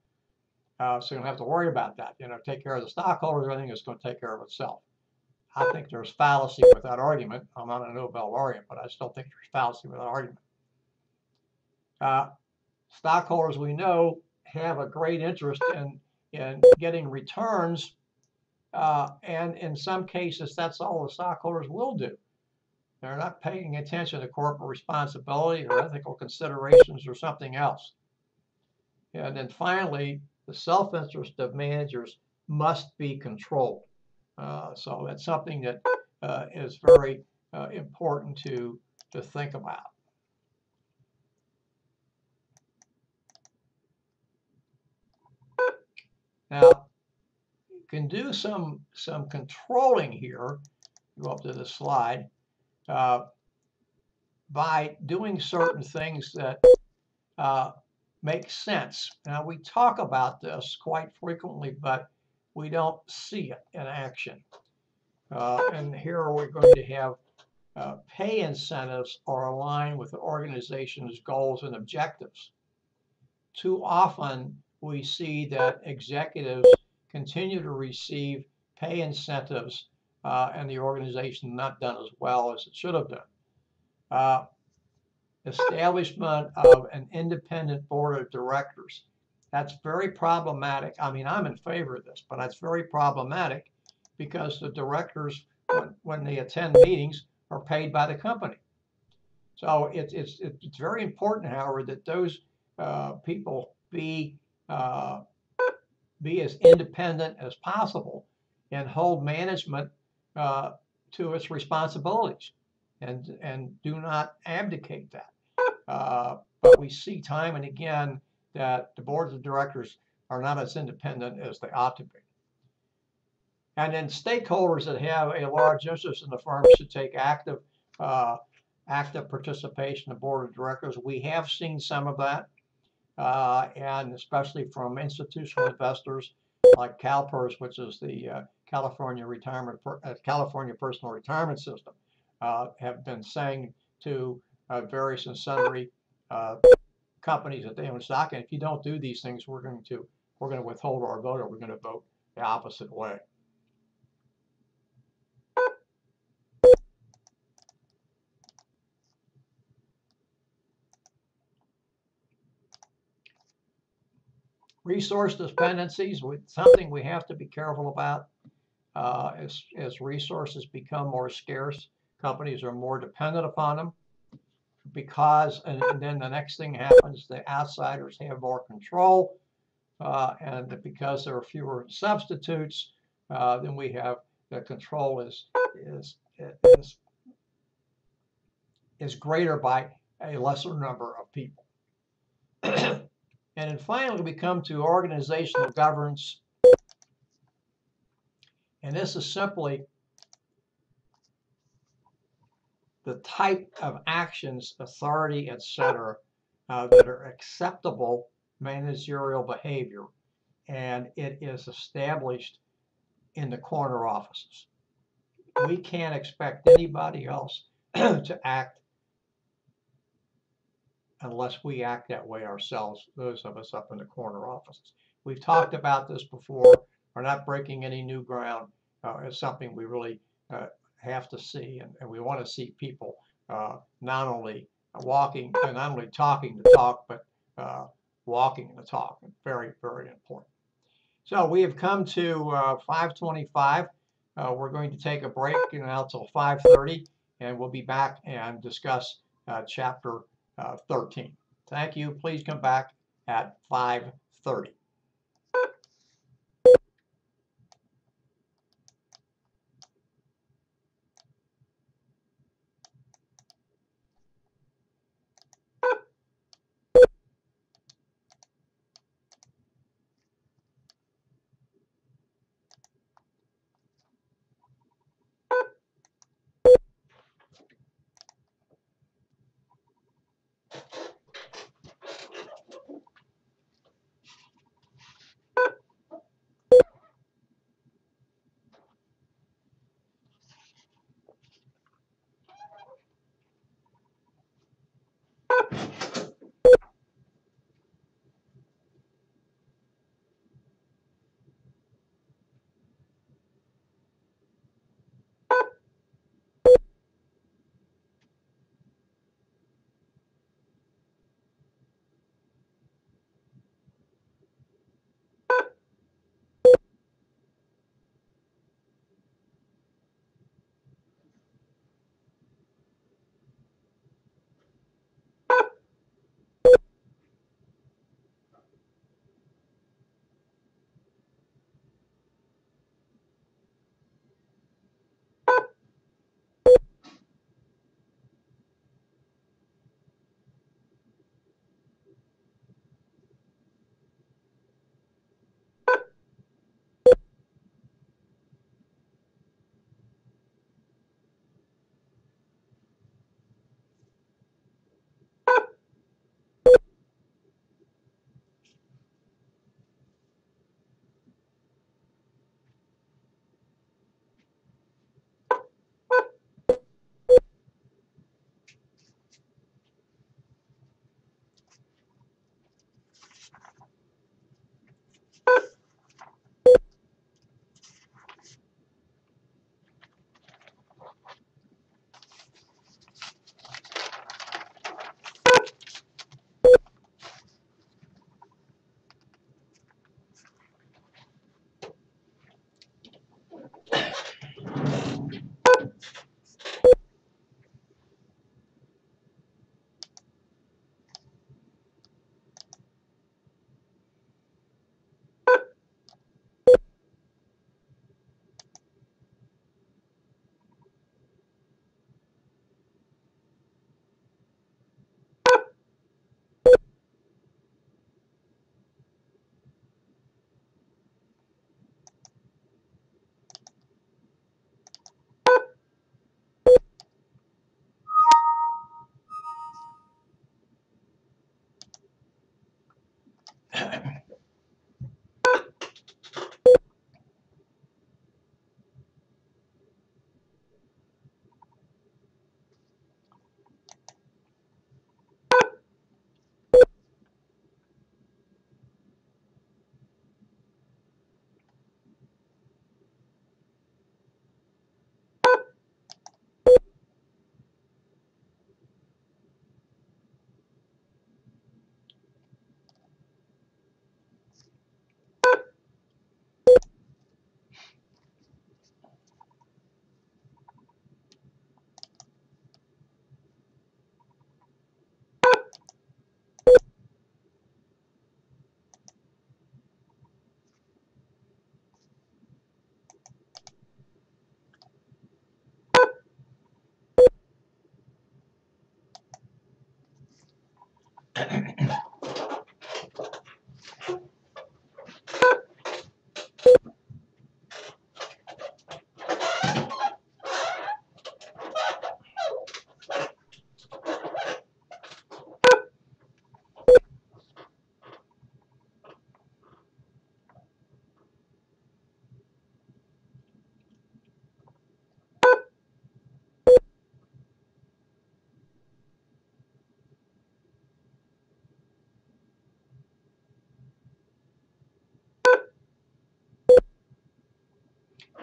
So you don't have to worry about that. Take care of the stockholders, everything is going to take care of itself. I think there's fallacy with that argument. I'm not a Nobel laureate, but I still think there's fallacy with that argument. Stockholders, we know, have a great interest in getting returns, and in some cases, that's all the stockholders will do. They're not paying attention to corporate responsibility or ethical considerations or something else. And then finally, the self-interest of managers must be controlled. So that's something that is very important to think about. Now, you can do some controlling here. Go up to the slide. By doing certain things that make sense. Now, we talk about this quite frequently, but we don't see it in action. And here we're going to have pay incentives are aligned with the organization's goals and objectives. Too often, we see that executives continue to receive pay incentives and the organization not done as well as it should have done. Establishment of an independent board of directors. That's very problematic. I mean, I'm in favor of this, but that's very problematic because the directors, when they attend meetings, are paid by the company. So it's very important, however, that those people be as independent as possible and hold management to its responsibilities, and do not abdicate that. But we see time and again that the boards of directors are not as independent as they ought to be. And then stakeholders that have a large interest in the firm should take active participation in the board of directors. We have seen some of that, and especially from institutional investors like CalPERS, which is the California Personal Retirement System, have been saying to various and sundry companies that they own stock in, if you don't do these things, we're going to withhold our vote, or we're going to vote the opposite way. Resource dependencies, something we have to be careful about. As resources become more scarce, companies are more dependent upon them, because, and then the next thing happens, the outsiders have more control, and because there are fewer substitutes, then we have the control is greater by a lesser number of people. And then finally, we come to organizational governance. And this is simply the type of actions, authority, etc., that are acceptable managerial behavior. And it is established in the corner offices. We can't expect anybody else to act unless we act that way ourselves, those of us up in the corner offices. We've talked about this before. We're not breaking any new ground. It's something we really have to see, and we want to see people not only talking the talk, but walking the talk. Very, very important. So we have come to 5:25. We're going to take a break now till 5:30, and we'll be back and discuss chapter 13. Thank you. Please come back at 5:30.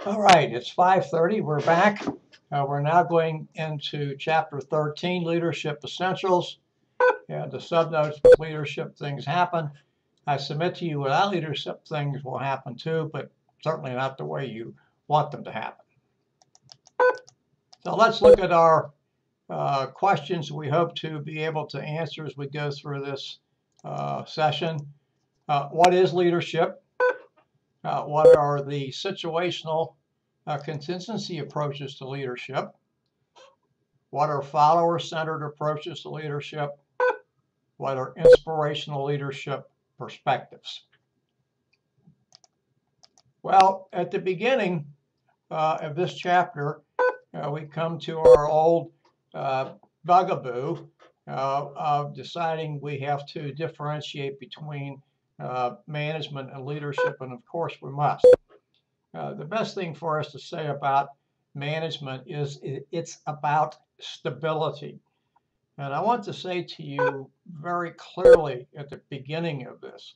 All right, it's 5:30. We're back. We're now going into Chapter 13, Leadership Essentials. And the subnotes with leadership things happen. I submit to you without leadership things will happen too, but certainly not the way you want them to happen. So let's look at our questions we hope to be able to answer as we go through this session. What is leadership? What are the situational contingency approaches to leadership? What are follower-centered approaches to leadership? What are inspirational leadership perspectives? Well, at the beginning of this chapter, we come to our old bugaboo of deciding we have to differentiate between management and leadership, and of course we must. The best thing for us to say about management is it's about stability. And I want to say to you very clearly at the beginning of this,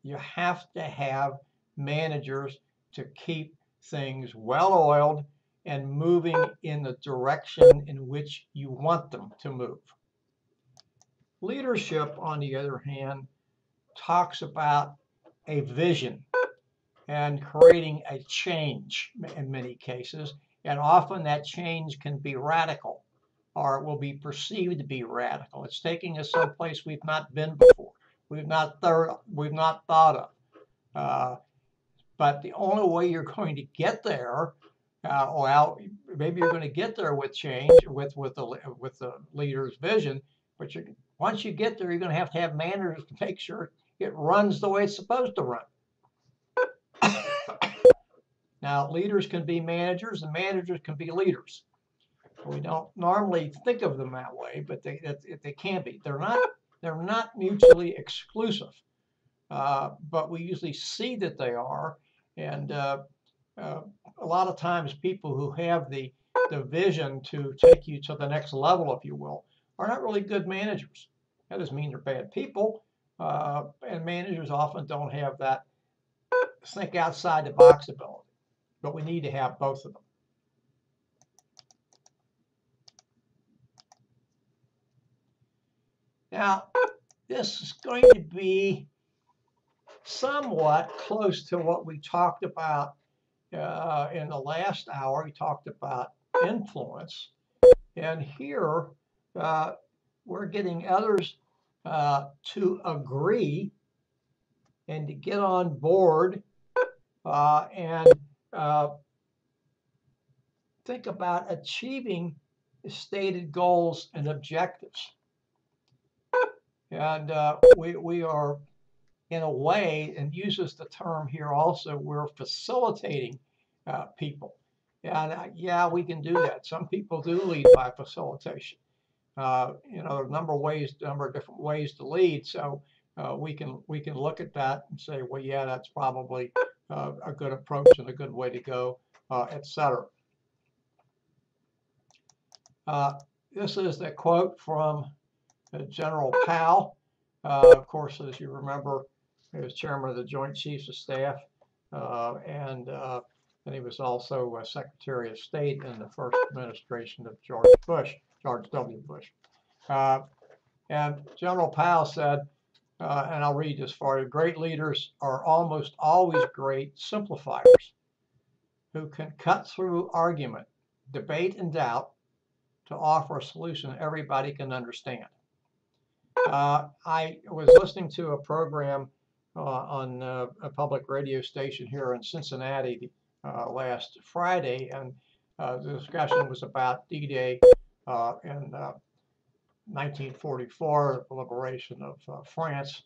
you have to have managers to keep things well-oiled and moving in the direction in which you want them to move. Leadership, on the other hand, talks about a vision and creating a change in many cases, and often that change can be radical, or it will be perceived to be radical. It's taking us someplace we've not been before, we've not thought of. But the only way you're going to get there, well, maybe you're going to get there with change, with the leader's vision, but once you get there, you're going to have managers to make sure it runs the way it's supposed to run. Now, leaders can be managers, and managers can be leaders. We don't normally think of them that way, but they can be. They're not mutually exclusive, but we usually see that they are. And a lot of times, people who have the vision to take you to the next level, if you will, are not really good managers. That doesn't mean they're bad people, and managers often don't have that think outside the box ability. But we need to have both of them. Now, this is going to be somewhat close to what we talked about in the last hour. We talked about influence. And here, we're getting others to agree and to get on board and think about achieving stated goals and objectives. And we are, in a way, and uses the term here also, we're facilitating people. And yeah, we can do that. Some people do lead by facilitation. There are a number of different ways to lead. So we can look at that and say, well, yeah, that's probably a good approach and a good way to go, etc. This is the quote from General Powell. Of course, as you remember, he was chairman of the Joint Chiefs of Staff, and he was also Secretary of State in the first administration of George W. Bush. And General Powell said, and I'll read this for you, great leaders are almost always great simplifiers who can cut through argument, debate, and doubt to offer a solution everybody can understand. I was listening to a program on a public radio station here in Cincinnati last Friday, and the discussion was about D-Day in 1944, the liberation of France,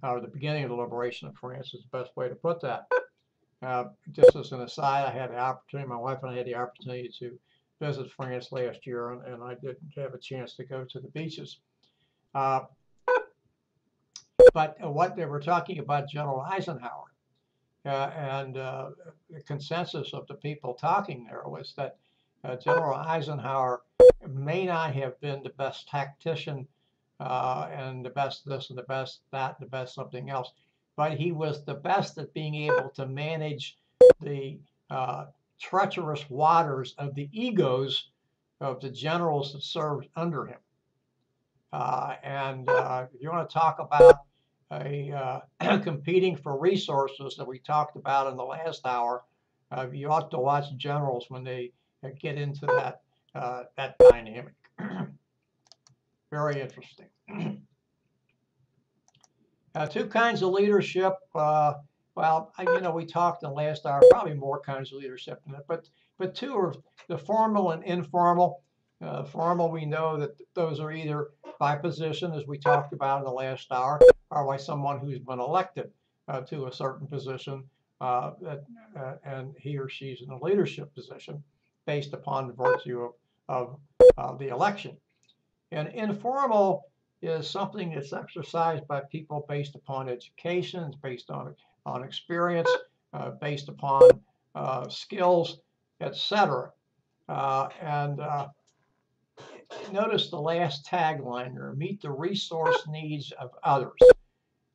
or the beginning of the liberation of France is the best way to put that. Just as an aside, I had the opportunity, my wife and I had the opportunity to visit France last year, and I didn't have a chance to go to the beaches. But what they were talking about General Eisenhower, and the consensus of the people talking there was that General Eisenhower may not have been the best tactician and the best this and the best that and the best something else, but he was the best at being able to manage the treacherous waters of the egos of the generals that served under him. If you want to talk about competing for resources that we talked about in the last hour, you ought to watch generals when they get into that dynamic. Very interesting. Two kinds of leadership. Well, we talked in the last hour, probably more kinds of leadership than that, but two are the formal and informal. Formal, we know that those are either by position, as we talked about in the last hour, or by someone who's been elected to a certain position, and he or she's in a leadership position based upon the virtue of the election. And informal is something that's exercised by people based upon education, it's based on experience, based upon skills, etc. Notice the last tagline there: meet the resource needs of others.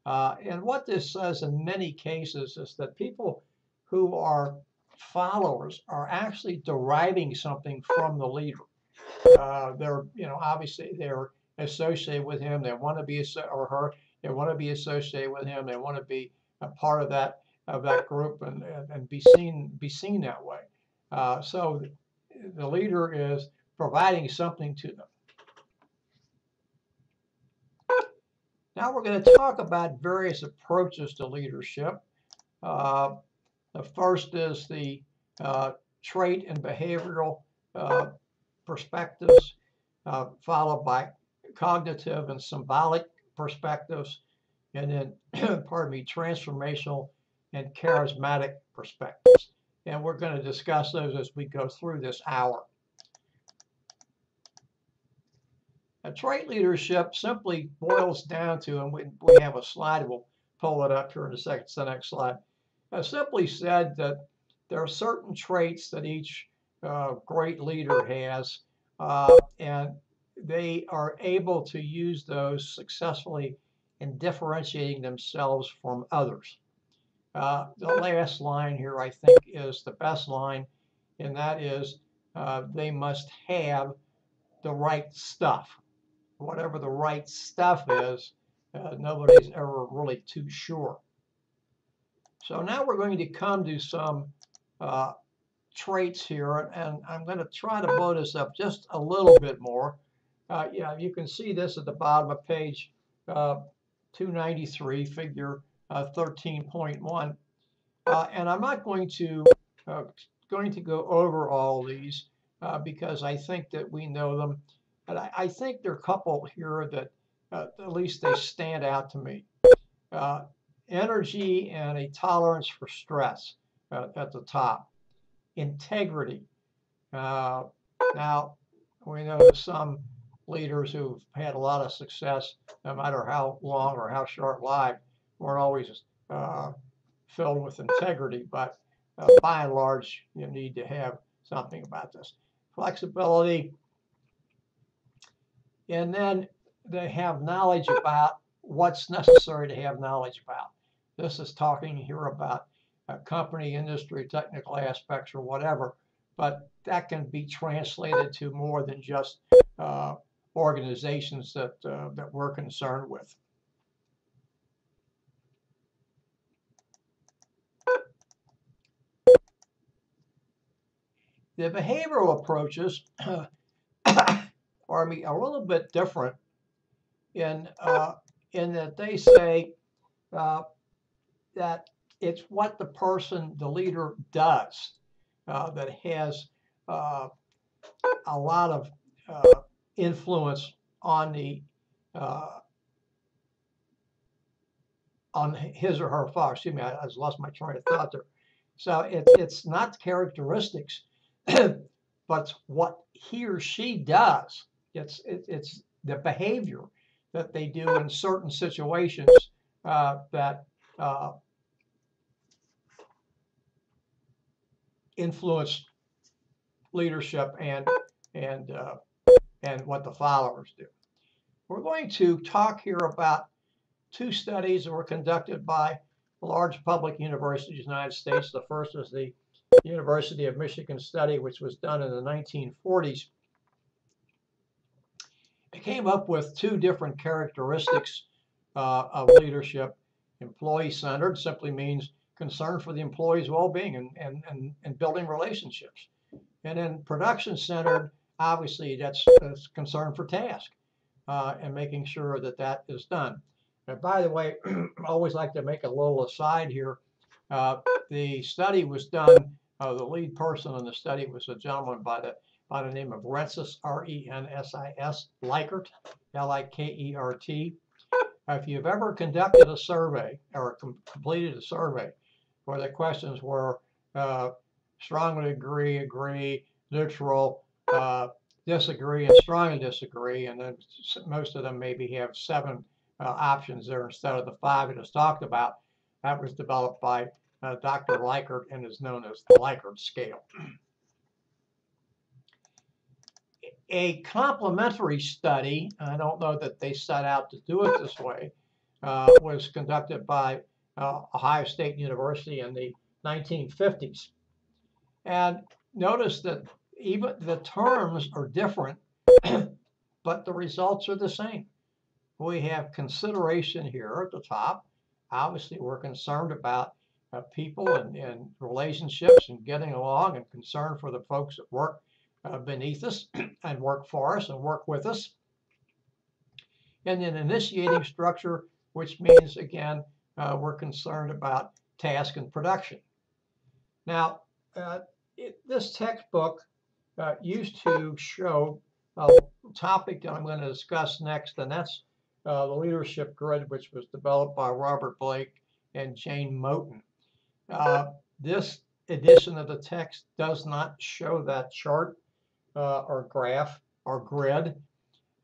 And what this says in many cases is that people who are followers are actually deriving something from the leader. They're, obviously they're associated with him. They want to be or her. They want to be associated with him. They want to be a part of that group and be seen that way. So the leader is providing something to them. Now we're going to talk about various approaches to leadership. The first is the trait and behavioral perspectives, followed by cognitive and symbolic perspectives, and then, transformational and charismatic perspectives. And we're going to discuss those as we go through this hour. A trait leadership simply boils down to, and we have a slide, we'll pull it up here in a second, it's the next slide. Simply said that there are certain traits that each great leader has, and they are able to use those successfully in differentiating themselves from others. The last line here, I think, is the best line, and that is they must have the right stuff. Whatever the right stuff is, nobody's ever really too sure. So now we're going to come to some traits here, and I'm going to try to blow this up just a little bit more. Yeah, you can see this at the bottom of page 293, figure 13.1. And I'm not going to go over all these because I think that we know them. But I think there are a couple here that at least they stand out to me. Energy and a tolerance for stress at the top. Integrity. Now, we know some leaders who've had a lot of success, no matter how long or how short-lived, weren't always filled with integrity, but by and large, you need to have something about this. Flexibility. And then they have knowledge about what's necessary to have knowledge about. This is talking here about company, industry, technical aspects, or whatever, but that can be translated to more than just organizations that we're concerned with. The behavioral approaches are a little bit different in that they say that it's what the leader does that has a lot of influence on his or her followers. Excuse me, I just lost my train of thought there. So it's not characteristics, but what he or she does. It's the behavior that they do in certain situations that influence leadership and what the followers do. We're going to talk here about two studies that were conducted by large public universities in the United States. The first is the University of Michigan study, which was done in the 1940s. It came up with two different characteristics of leadership. Employee-centered simply means concern for the employee's well-being and building relationships. And then production-centered, obviously, that's concern for task and making sure that that is done. And by the way, I always like to make a little aside here. The study was done, the lead person in the study was a gentleman by the name of Rensis, R-E-N-S-I-S, Likert, L-I-K-E-R-T. If you've ever conducted a survey or completed a survey where the questions were strongly agree, neutral, disagree, and strongly disagree, and then most of them maybe have 7 options there instead of the 5 it is talked about, that was developed by Dr. Likert and is known as the Likert scale. A complementary study, I don't know that they set out to do it this way, was conducted by Ohio State University in the 1950s. And notice that even the terms are different, but the results are the same. We have consideration here at the top. Obviously, we're concerned about people and relationships and getting along and concern for the folks that work beneath us and work for us and work with us. And then initiating structure, which means, again, we're concerned about task and production. Now, this textbook used to show a topic that I'm going to discuss next, and that's the leadership grid, which was developed by Robert Blake and Jane Moten. This edition of the text does not show that chart or graph or grid.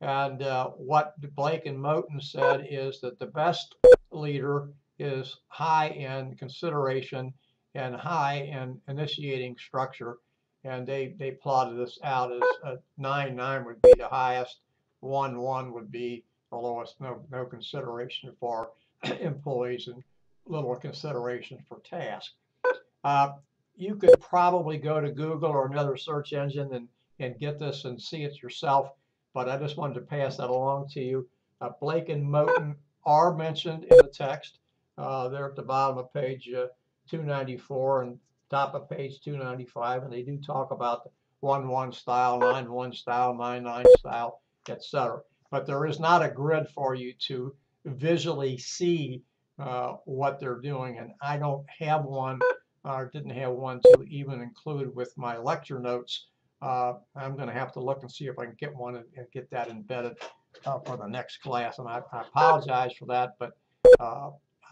And what Blake and Moten said is that the best leader is high in consideration and high in initiating structure. And they plotted this out as 9 would be the highest, 1 would be the lowest, no consideration for employees and little consideration for tasks. You could probably go to Google or another search engine and get this and see it yourself, but I just wanted to pass that along to you. Blake and Moten are mentioned in the text. They're at the bottom of page 294 and top of page 295, and they do talk about the 1-1 style, 9-1 style, 9-9 style, etc. But there is not a grid for you to visually see what they're doing, and I don't have one or didn't have one to even include with my lecture notes. I'm going to have to look and see if I can get one and get that embedded for the next class, and I apologize for that, but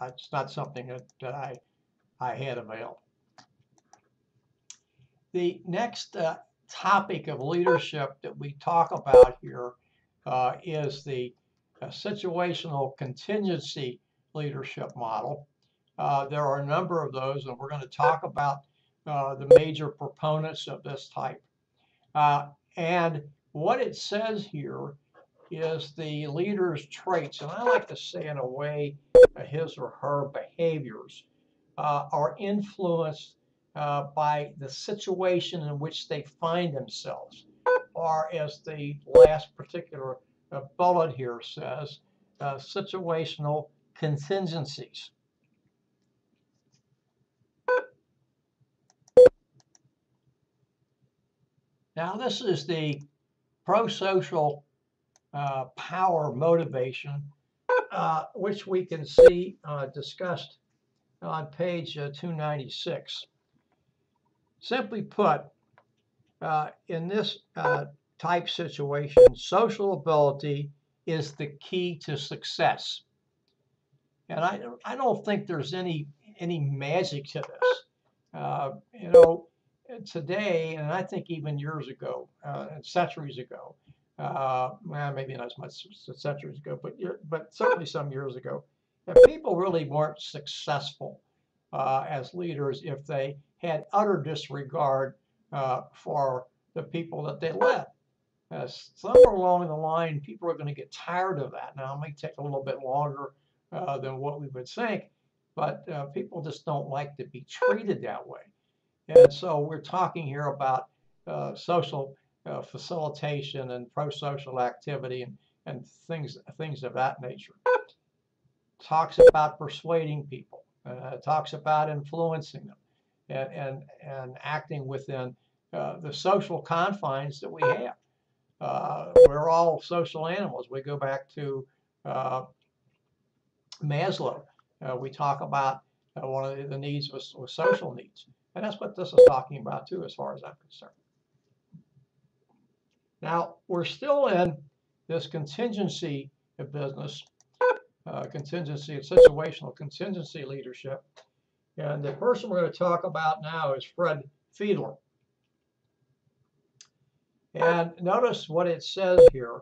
it's not something that I had available. The next topic of leadership that we talk about here is the situational contingency leadership model. There are a number of those, and we're going to talk about the major proponents of this type. And what it says here is the leader's traits, and I like to say in a way his or her behaviors are influenced by the situation in which they find themselves, or as the last particular bullet here says, situational contingencies. Now, this is the pro-social power motivation, which we can see discussed on page 296. Simply put, in this type situation, social ability is the key to success. And I don't think there's any magic to this. You know, today, and I think even years ago, and centuries ago, maybe not as much centuries ago, but certainly some years ago, that people really weren't successful as leaders if they had utter disregard for the people that they led. Somewhere along the line, people are going to get tired of that. Now, it may take a little bit longer than what we would think, but people just don't like to be treated that way. And so we're talking here about social facilitation and pro-social activity and things of that nature. Talks about persuading people, talks about influencing them, and acting within the social confines that we have. We're all social animals. We go back to Maslow. We talk about one of the needs was social needs. And that's what this is talking about too, as far as I'm concerned. Now, we're still in this contingency business, contingency, situational contingency leadership. And the person we're going to talk about now is Fred Fiedler. And notice what it says here.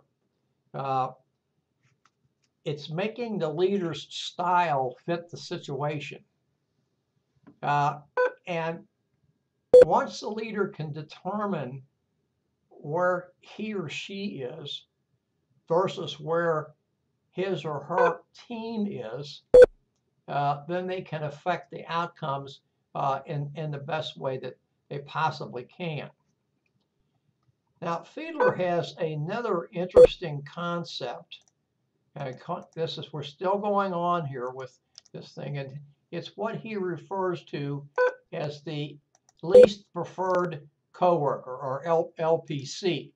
It's making the leader's style fit the situation. And once the leader can determine where he or she is versus where his or her team is, then they can affect the outcomes in the best way that they possibly can. Now, Fiedler has another interesting concept. We're still going on here with this thing, and it's what he refers to as the least preferred coworker, or LPC.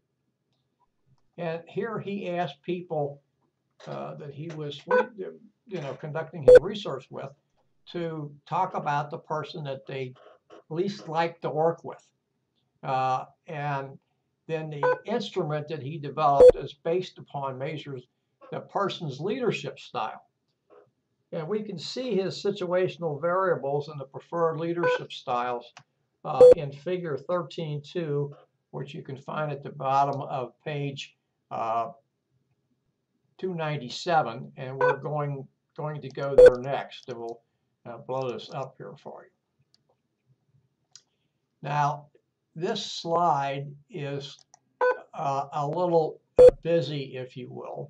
And here he asked people that he was, conducting his research with, to talk about the person that they least like to work with. And then the instrument that he developed is based upon measures the person's leadership style. And we can see his situational variables in the preferred leadership styles in figure 13.2, which you can find at the bottom of page 297. And we're going to go there next. And we'll blow this up here for you. Now, this slide is a little busy, if you will.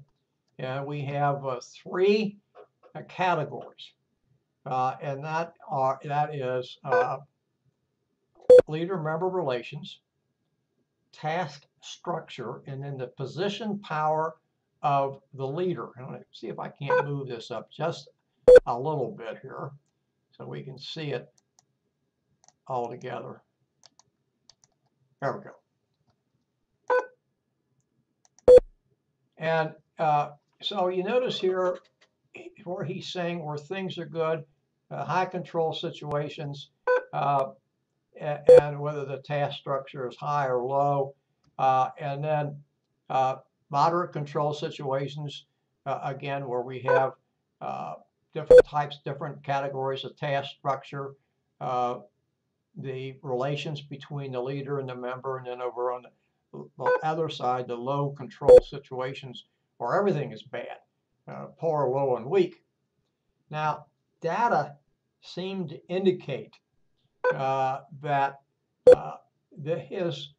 And we have three categories, and that is leader-member relations, task structure, and then the position power of the leader. I'm going to see if I can't move this up just a little bit here so we can see it all together. There we go. And so you notice here where he's saying where things are good, high control situations, and whether the task structure is high or low, and then moderate control situations, again, where we have different types, different categories of task structure, the relations between the leader and the member, and then over on the other side, the low control situations where everything is bad, poor, low, and weak. Now, data seem to indicate that his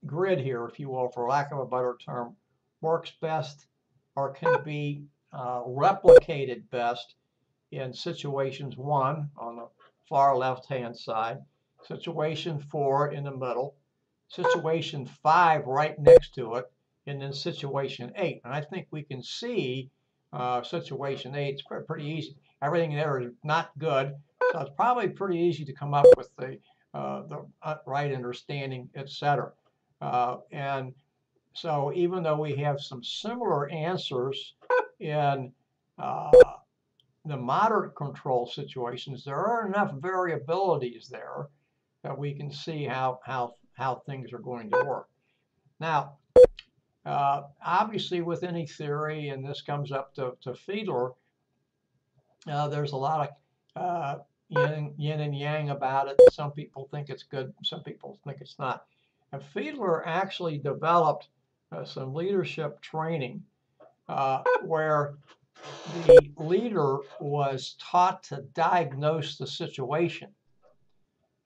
grid here, if you will, for lack of a better term, works best or can be replicated best in situations 1 on the far left-hand side, situation 4 in the middle, situation 5 right next to it, and then situation 8. And I think we can see situation 8 is pretty easy. Everything there is not good, so it's probably pretty easy to come up with the right understanding, etc. And so even though we have some similar answers in the moderate control situations, there are enough variabilities there that we can see how things are going to work. Now, obviously with any theory, and this comes up to Fiedler, there's a lot of yin and yang about it. Some people think it's good, some people think it's not. And Fiedler actually developed some leadership training where the leader was taught to diagnose the situation,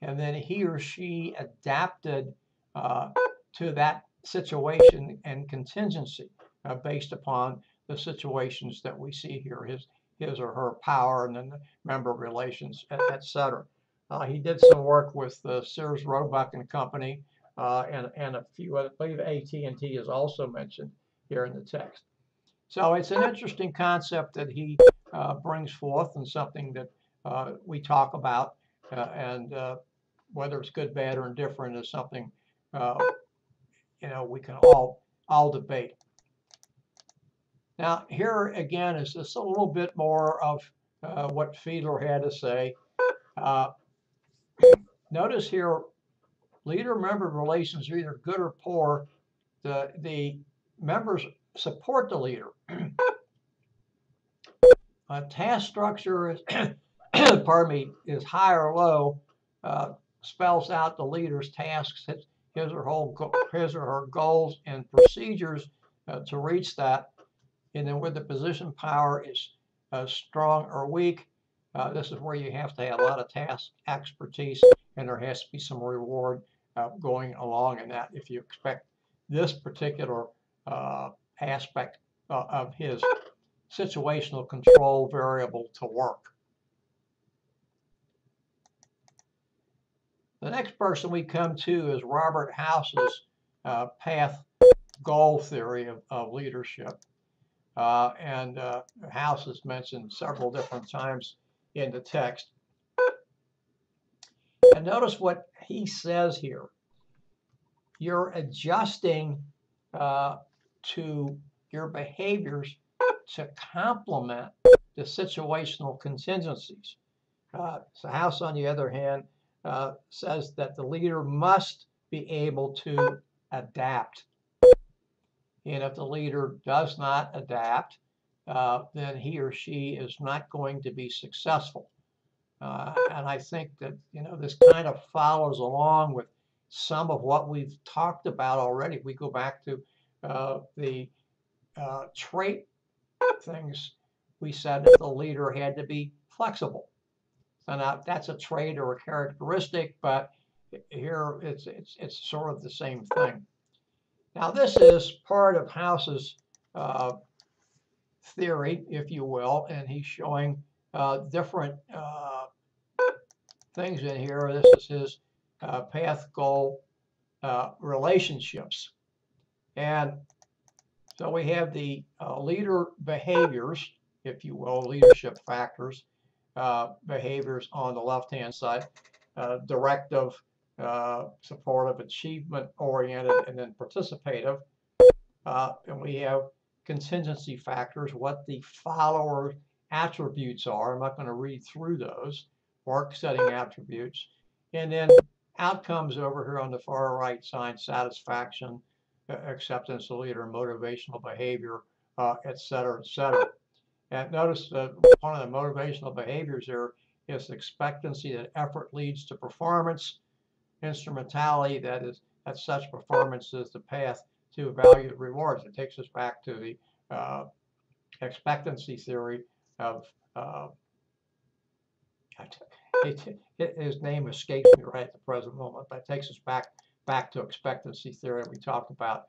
and then he or she adapted to that situation and contingency based upon the situations that we see here, his or her power, and then the member relations, etc. He did some work with Sears Roebuck and Company, and a few other, I believe AT&T is also mentioned here in the text. So it's an interesting concept that he brings forth, and something that we talk about, and whether it's good, bad, or indifferent is something we can all debate. Now, here again is just a little bit more of what Fiedler had to say. Notice here, leader-member relations are either good or poor. The members support the leader. Task structure is, pardon me, is high or low, spells out the leader's tasks, his or her goals and procedures to reach that. And then where the position power is strong or weak, this is where you have to have a lot of task expertise, and there has to be some reward going along in that if you expect this particular aspect of his situational control variable to work. The next person we come to is Robert House's path goal theory of leadership. And House is mentioned several different times in the text. And notice what he says here. You're adjusting to your behaviors to complement the situational contingencies. So House, on the other hand, says that the leader must be able to adapt. And if the leader does not adapt, then he or she is not going to be successful. And I think that, this kind of follows along with some of what we've talked about already. We go back to the trait things. We said that the leader had to be flexible. So now that's a trait or a characteristic, but here it's sort of the same thing. Now this is part of House's theory, if you will, and he's showing different things in here. This is his path goal relationships. And so we have the leader behaviors, if you will, leadership factors, behaviors on the left-hand side, directive, supportive, achievement-oriented, and then participative. And we have contingency factors, what the follower attributes are. I'm not going to read through those. Work setting attributes. And then outcomes over here on the far right side, satisfaction, acceptance of leader, motivational behavior, et cetera, et cetera. And notice that one of the motivational behaviors there is expectancy that effort leads to performance, instrumentality that such performance is the path to valued rewards. It takes us back to the expectancy theory of his name escapes me right at the present moment, but it takes us back to expectancy theory we talked about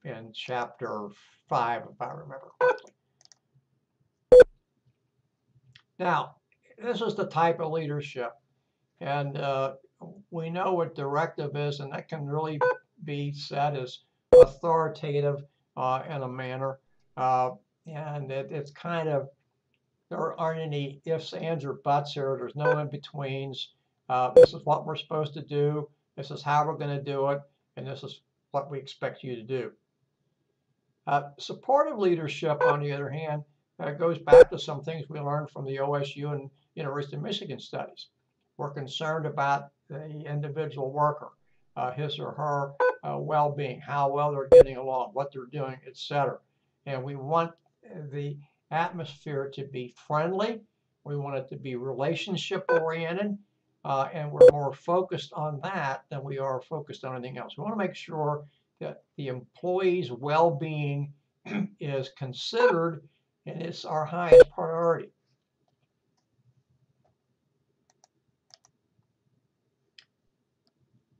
in chapter 5, if I remember correctly. Now, this is the type of leadership, and we know what directive is, and that can really be said as authoritative in a manner, and it's kind of, there aren't any ifs, ands, or buts here. There's no in-betweens. This is what we're supposed to do. This is how we're going to do it. And this is what we expect you to do. Supportive leadership, on the other hand, goes back to some things we learned from the OSU and University of Michigan studies. We're concerned about the individual worker, his or her well-being, how well they're getting along, what they're doing, etc. And we want the atmosphere to be friendly. We want it to be relationship oriented, and we're more focused on that than we are focused on anything else. We want to make sure that the employee's well-being is considered, and it's our highest priority.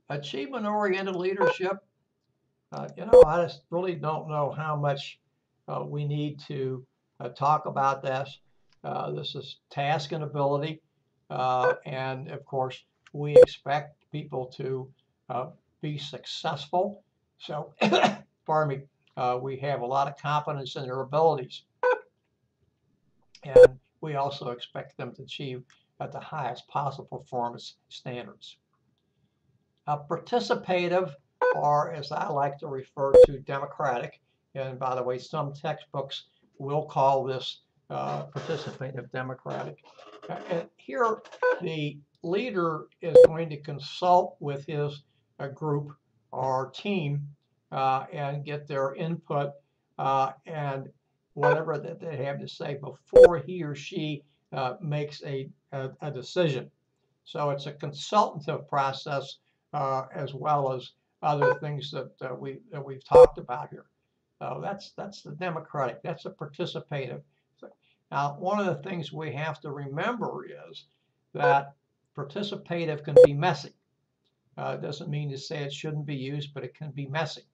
Achievement-oriented leadership, I just really don't know how much we need to talk about this. This is task and ability. And of course, we expect people to be successful. So, pardon me, we have a lot of confidence in their abilities. And we also expect them to achieve at the highest possible performance standards. Participative, or as I like to refer to, democratic. And by the way, some textbooks will call this participative democratic. And here, the leader is going to consult with his group or team and get their input and whatever that they have to say before he or she makes a decision. So it's a consultative process as well as other things that we've talked about here. So that's the democratic. That's a participative. Now, one of the things we have to remember is that participative can be messy. It doesn't mean to say it shouldn't be used, but it can be messy.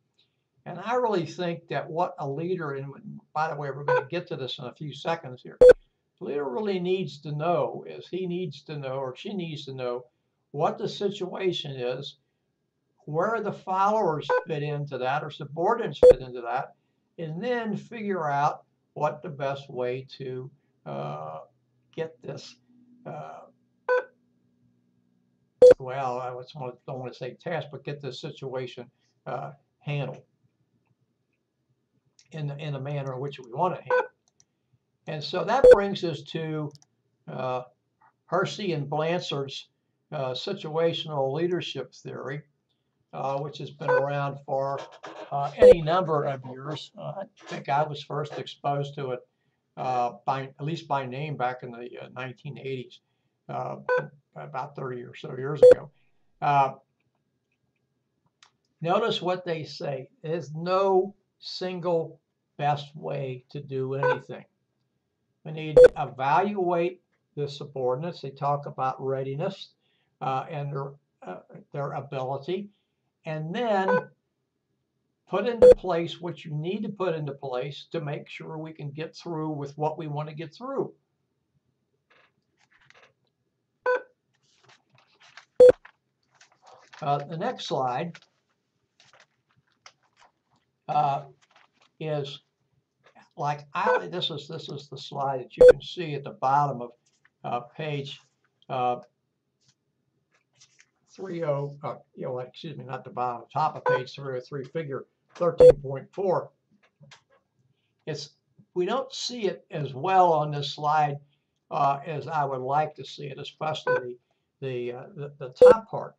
And I really think that what a leader, and by the way, we're going to get to this in a few seconds here, the leader really needs to know is he needs to know or she needs to know what the situation is, where the followers fit into that or subordinates fit into that, and then figure out what the best way to get this, well, I don't want to say task, but get this situation handled in the manner in which we want to handle. And so that brings us to Hersey and Blanchard's situational leadership theory, which has been around for any number of years. I think I was first exposed to it at least by name back in the 1980s, about 30 or so years ago. Notice what they say. There's no single best way to do anything. We need to evaluate the subordinates. They talk about readiness and their ability, and then put into place what you need to put into place to make sure we can get through with what we want to get through. The next slide is like this is the slide that you can see at the bottom of page 30. Excuse me, not the bottom, top of page 303, figure 13.4. We don't see it as well on this slide as I would like to see it, especially the top part.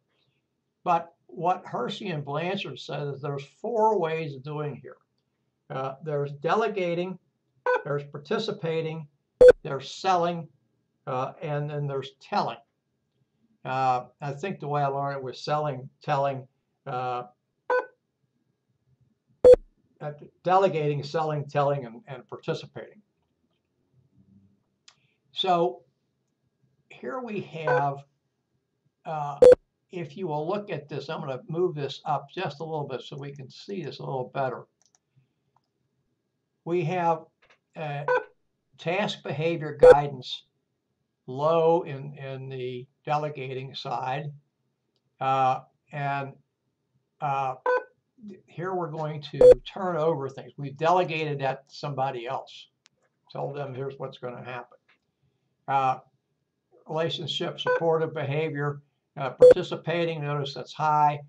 But what Hersey and Blanchard says is there's 4 ways of doing here. There's delegating, there's participating, there's selling, and then there's telling. I think the way I learned it was selling, telling, delegating, selling, telling, and participating. So here we have, if you will look at this, I'm going to move this up just a little bit so we can see this a little better. We have task behavior guidance low in the delegating side. And here we're going to turn over things. We've delegated that to somebody else. Told them here's what's going to happen. Relationship, supportive behavior, participating, notice that's high,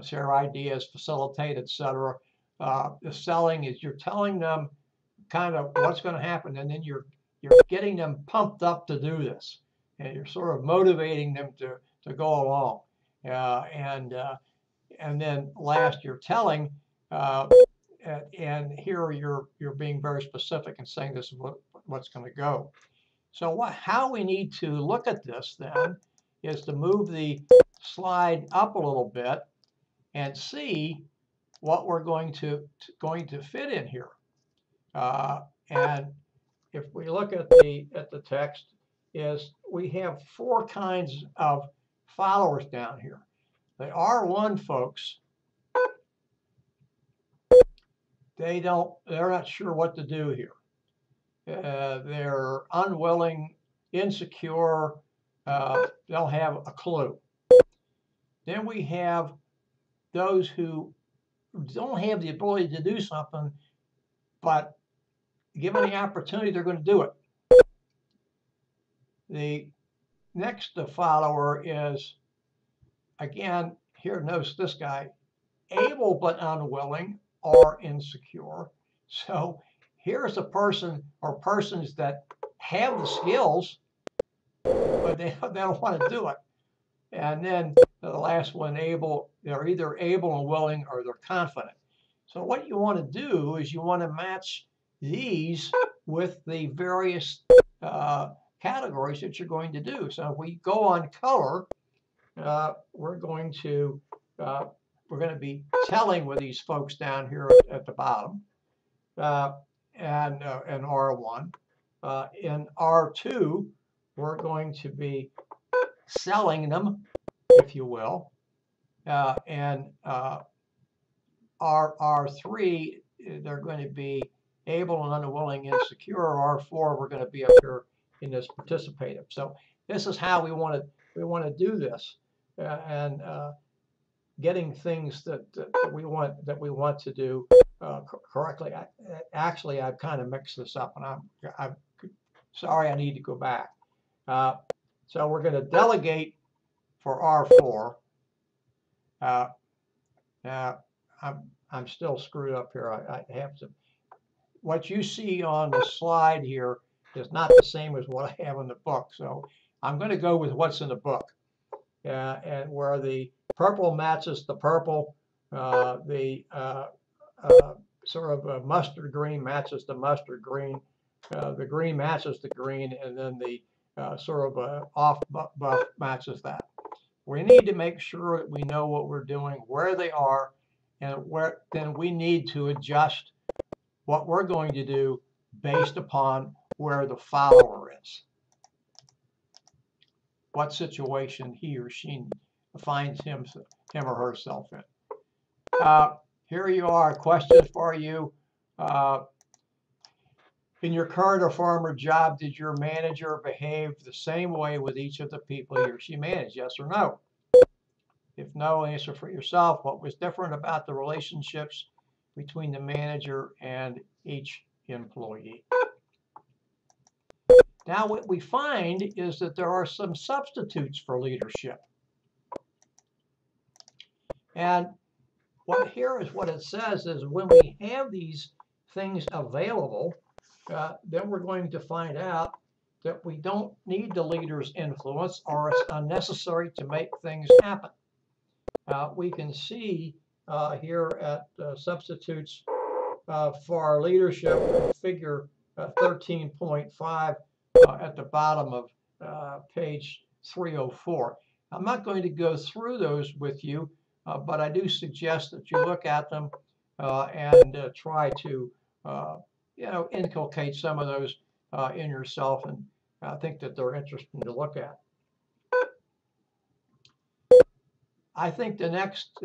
share ideas, facilitate, etc. The selling is you're telling them kind of what's going to happen, and then you're getting them pumped up to do this, and you're sort of motivating them to go along. And then last, you're telling, and here you're being very specific and saying this is what's going to go. So how we need to look at this then is to move the slide up a little bit and see what we're going to fit in here. And if we look at the text, is we have 4 kinds of followers down here. The R1 folks, they're not sure what to do here. They're unwilling, insecure, they'll have a clue. Then we have those who don't have the ability to do something, but given the opportunity, they're going to do it. The next follower is, again, here, notice this guy, able but unwilling or insecure. So here's a person or persons that have the skills, but they don't want to do it. And then the last one, able, they're either able and willing or they're confident. So what you want to do is you want to match these with the various categories that you're going to do. So if we go on color, we're going to be telling with these folks down here at the bottom, and R1. In R2, we're going to be selling them, if you will, and R3, they're going to be able and unwilling, insecure. R4, we're going to be up here in this participative. So this is how we want to do this, and getting things that we want to do correctly. Actually, I've kind of mixed this up, and I'm sorry. I need to go back. So we're going to delegate for R4. I'm still screwed up here. I have to. What you see on the slide here is not the same as what I have in the book. So I'm going to go with what's in the book, and where the purple matches the purple, the sort of mustard green matches the mustard green, the green matches the green, and then the sort of off buff matches that. We need to make sure that we know what we're doing, where they are, and where then we need to adjust what we're going to do based upon where the follower is, what situation he or she finds him or herself in. Here you are, a question for you. In your current or former job, did your manager behave the same way with each of the people he or she managed? Yes or no? If no, answer for yourself. What was different about the relationships between the manager and each employee? Now, what we find is that there are some substitutes for leadership. And here is what it says is when we have these things available, then we're going to find out that we don't need the leader's influence, or it's unnecessary to make things happen. We can see here at substitutes for our leadership, figure 13.5 at the bottom of page 304. I'm not going to go through those with you, but I do suggest that you look at them and try to inculcate some of those in yourself, and I think that they're interesting to look at. I think the next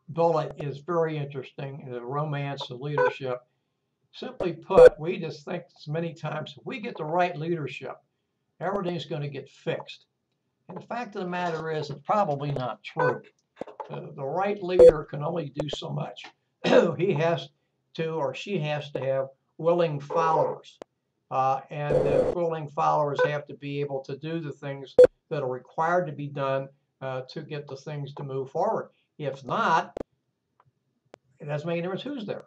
bullet is very interesting, the romance of leadership. Simply put, we just think many times if we get the right leadership, everything's going to get fixed. And the fact of the matter is, it's probably not true. The right leader can only do so much. He has to, or she has to, have willing followers. And the willing followers have to be able to do the things that are required to be done to get the things to move forward. If not, it doesn't make any difference who's there.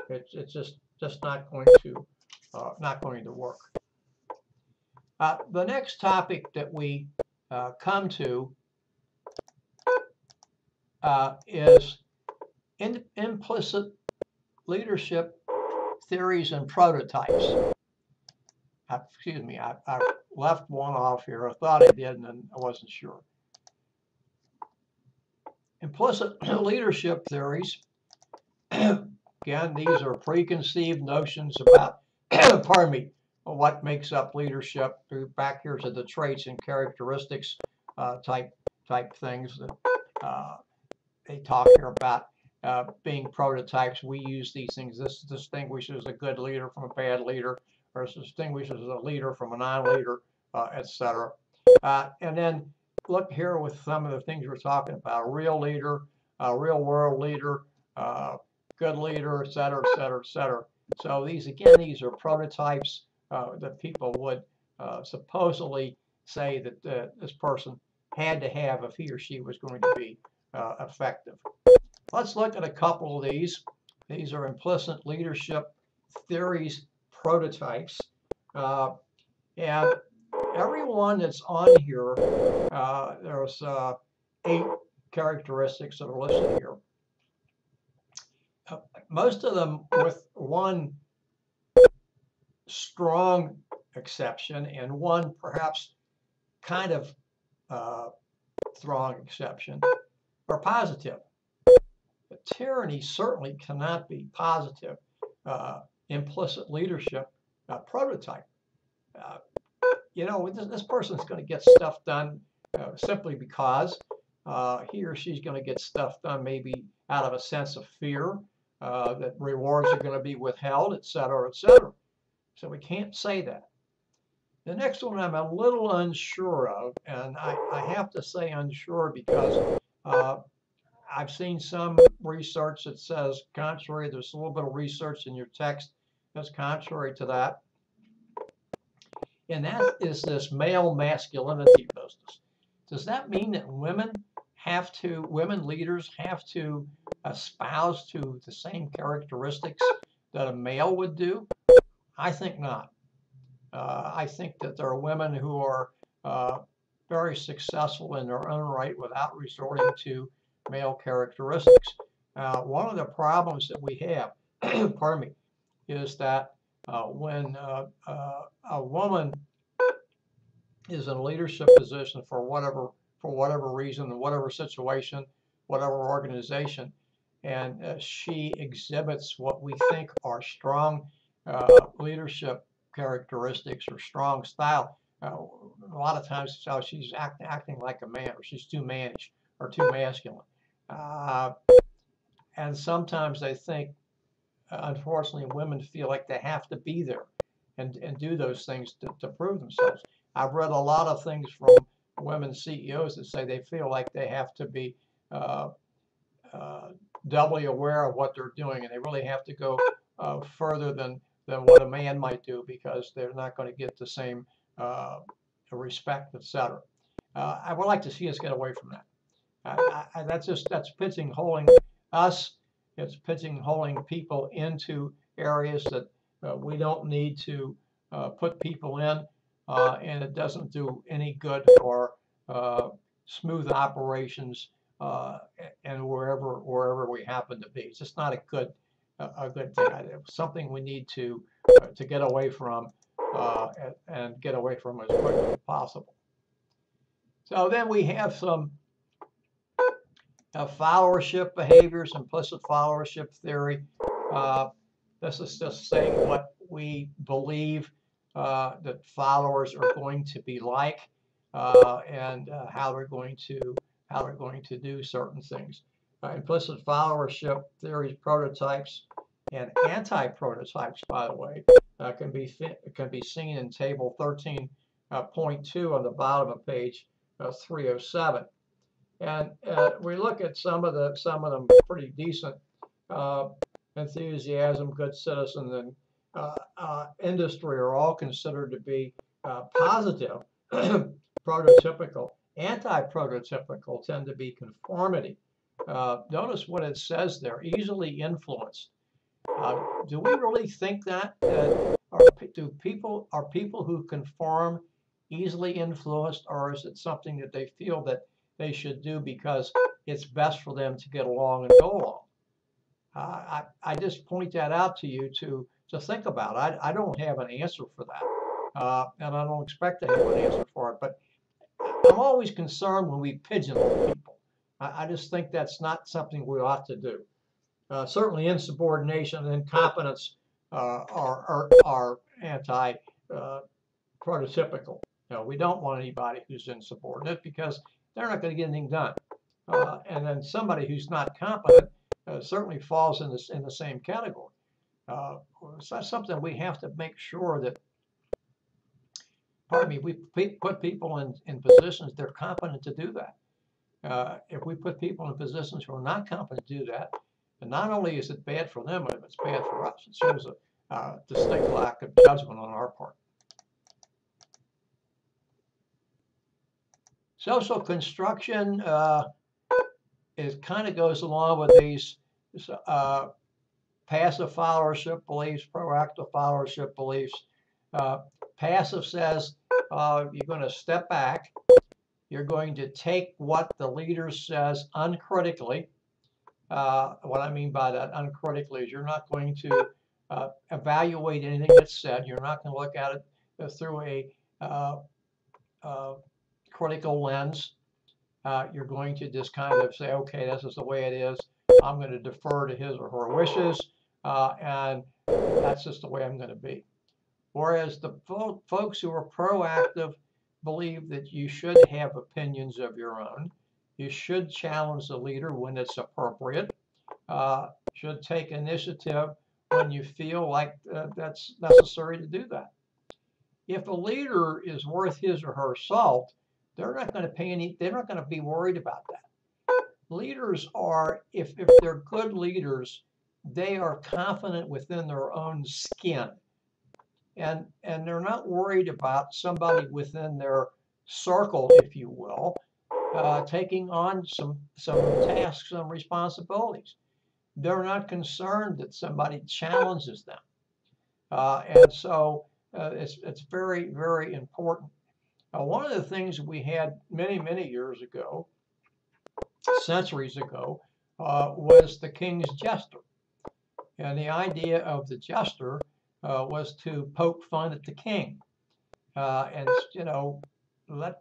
It's just not going to work. The next topic that we come to is implicit leadership theories and prototypes. Excuse me, I left one off here. I thought I did, and then I wasn't sure. Implicit leadership theories, again, these are preconceived notions about, pardon me, what makes up leadership. Back here to the traits and characteristics type things that they talk here about being prototypes. We use these things. This distinguishes a good leader from a bad leader. or distinguishes a leader from a non-leader, etc. And then look here with some of the things we're talking about: a real leader, a real world leader, good leader, etc., etc., etc. So these are prototypes that people would supposedly say that this person had to have if he or she was going to be effective. Let's look at a couple of these. These are implicit leadership theories prototypes. And everyone that's on here, there's 8 characteristics that are listed here. Most of them with one strong exception and one perhaps kind of strong exception are positive. But tyranny certainly cannot be positive. Implicit leadership prototype. This person's going to get stuff done simply because he or she's going to get stuff done maybe out of a sense of fear, that rewards are going to be withheld, etc., etc. So we can't say that. The next one I'm a little unsure of, and I have to say unsure because I've seen some research that says contrary. There's a little bit of research in your text that's contrary to that. And that is this male masculinity business. Does that mean that women leaders have to espouse to the same characteristics that a male would do? I think not. I think that there are women who are very successful in their own right without resorting to male characteristics. One of the problems that we have, pardon me, is that when a woman is in a leadership position for whatever reason, whatever situation, whatever organization, and she exhibits what we think are strong leadership characteristics or strong style. A lot of times it's how she's acting like a man, or she's too mannish or too masculine. And sometimes I think, unfortunately, women feel like they have to be there and do those things to prove themselves. I've read a lot of things from women CEOs that say they feel like they have to be doubly aware of what they're doing, and they really have to go further than what a man might do because they're not going to get the same respect, etc. I would like to see us get away from that. That's pigeonholing us. It's pigeonholing people into areas that we don't need to put people in, and it doesn't do any good for smooth operations and wherever we happen to be. It's just not a good thing. It's something we need to get away from and get away from as quickly as possible. So then we have some followership behaviors, implicit followership theory. This is just saying what we believe that followers are going to be like, and how they're going to do certain things. Implicit followership theories, prototypes, and anti-prototypes, by the way, can be seen in table 13.2 on the bottom of page 307. And we look at some of them pretty decent. Enthusiasm, good citizen, and industry are all considered to be positive. Prototypical. Anti-prototypical tend to be conformity. Notice what it says there: easily influenced. Do we really think that? Are people who conform easily influenced, or is it something that they feel that they should do because it's best for them to get along and go along? I just point that out to you to think about. I don't have an answer for that, and I don't expect to have an answer for it. But I'm always concerned when we pigeonhole people. I just think that's not something we ought to do. Certainly, insubordination and incompetence are anti-prototypical. We don't want anybody who's insubordinate because they're not going to get anything done. And then somebody who's not competent certainly falls in the same category. So that's something we have to make sure that, we put people in positions they're competent to do that. If we put people in positions who are not competent to do that, and not only is it bad for them, it's bad for us. It shows a distinct lack of judgment on our part. Social construction it kind of goes along with these passive followership beliefs, proactive followership beliefs. Passive says you're going to step back. You're going to take what the leader says uncritically. What I mean by that uncritically is you're not going to evaluate anything that's said. You're not going to look at it through a critical lens. You're going to just kind of say, okay, this is the way it is. I'm going to defer to his or her wishes, and that's just the way I'm going to be. Whereas the folks who are proactive believe that you should have opinions of your own. You should challenge the leader when it's appropriate. Should take initiative when you feel like that's necessary to do that. If a leader is worth his or her salt, they're not going to they're not going to be worried about that. Leaders are, if they're good leaders, they are confident within their own skin. And they're not worried about somebody within their circle, if you will, taking on some tasks, some responsibilities. They're not concerned that somebody challenges them. And so it's very, very important. One of the things we had many, many years ago, centuries ago, was the king's jester. And the idea of the jester was to poke fun at the king. And,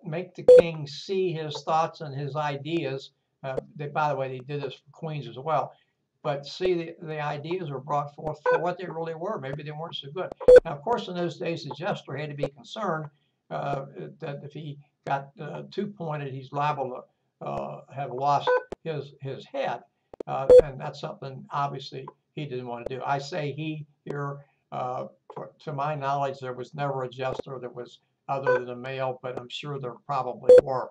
make the king see his thoughts and his ideas. By the way, they did this for queens as well. But see, the ideas were brought forth for what they really were. Maybe they weren't so good. Now, of course, in those days, the jester had to be concerned that if he got too pointed, he's liable to have lost his head. And that's something, obviously, he didn't want to do. I say he here, to my knowledge, there was never a jester that was other than a male, but I'm sure there probably were.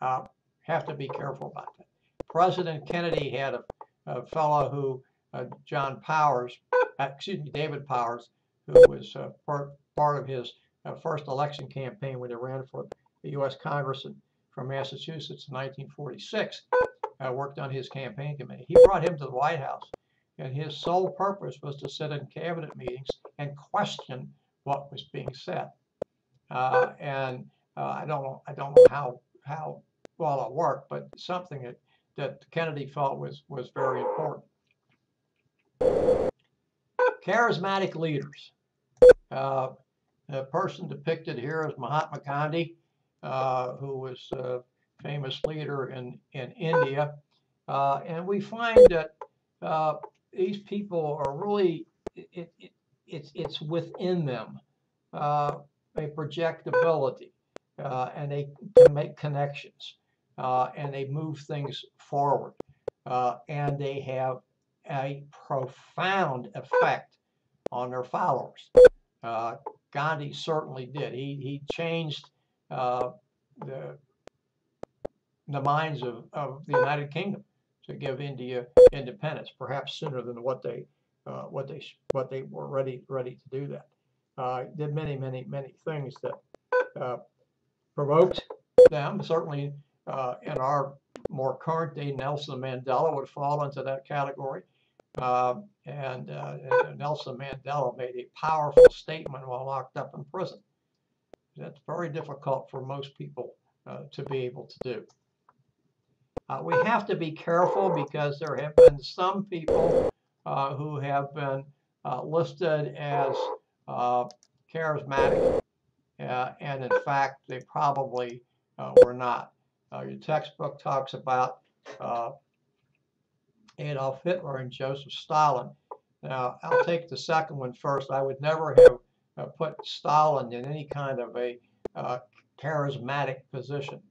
Have to be careful about that. President Kennedy had a fellow who, David Powers, who was part of his first election campaign when he ran for the U.S. Congress from Massachusetts in 1946, worked on his campaign committee. He brought him to the White House, and his sole purpose was to sit in cabinet meetings and question what was being said. I don't know how well it worked, but something that Kennedy felt was very important. Charismatic leaders. The person depicted here is Mahatma Gandhi, who was a famous leader in India. And we find that these people are really, it's within them. They project ability, and they can make connections, and they move things forward, and they have a profound effect on their followers. Gandhi certainly did. He changed the minds of the United Kingdom to give India independence, perhaps sooner than what they were ready to do that. Did many things that provoked them. Certainly, in our more current day, Nelson Mandela would fall into that category. And Nelson Mandela made a powerful statement while locked up in prison. That's very difficult for most people to be able to do. We have to be careful because there have been some people who have been listed as charismatic, and in fact, they probably were not. Your textbook talks about Adolf Hitler and Joseph Stalin. Now, I'll take the second one first. I would never have put Stalin in any kind of a charismatic position.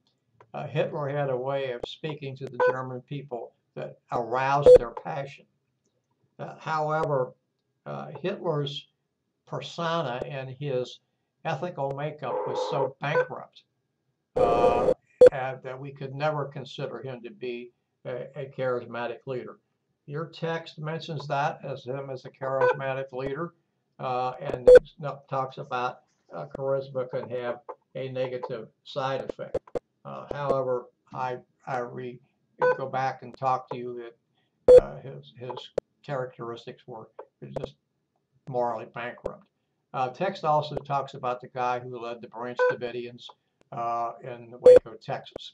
Hitler had a way of speaking to the German people that aroused their passion. However, Hitler's persona and his ethical makeup was so bankrupt uh, that we could never consider him to be a charismatic leader. Your text mentions that as him as a charismatic leader, and talks about charisma can have a negative side effect. However, I go back and talk to you that his characteristics were just morally bankrupt. Text also talks about the guy who led the Branch Davidians in Waco, Texas.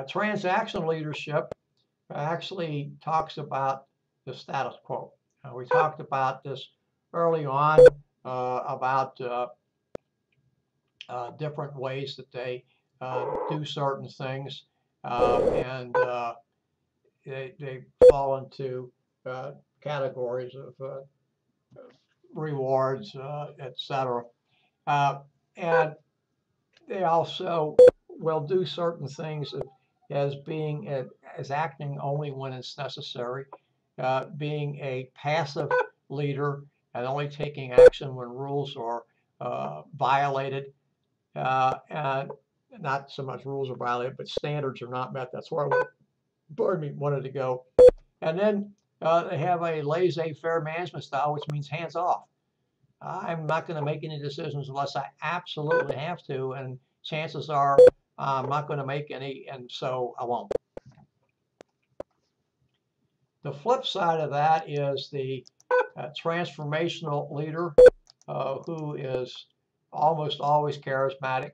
Transaction leadership actually talks about the status quo. We talked about this early on about different ways that they do certain things, and they fall into categories of rewards, etc. And they also will do certain things as being as acting only when it's necessary, being a passive leader and only taking action when rules are violated, and not so much rules are violated, but standards are not met. That's where I wanted to go. And then they have a laissez-faire management style, which means hands off. I'm not going to make any decisions unless I absolutely have to, and chances are I'm not going to make any, and so I won't. The flip side of that is the transformational leader who is almost always charismatic.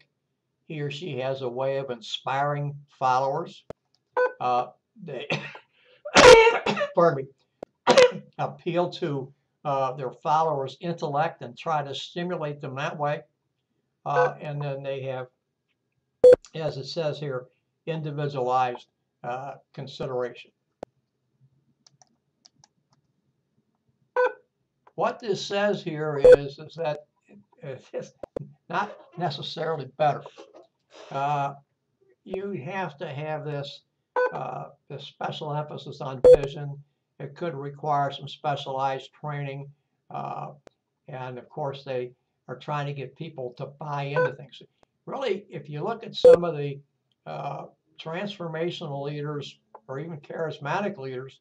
He or she has a way of inspiring followers. They pardon me, appeal to their followers' intellect and try to stimulate them that way. And then they have, as it says here, individualized consideration. What this says here is that it's not necessarily better. You have to have this special emphasis on vision. It could require some specialized training. And of course, they are trying to get people to buy into things. Really, if you look at some of the transformational leaders or even charismatic leaders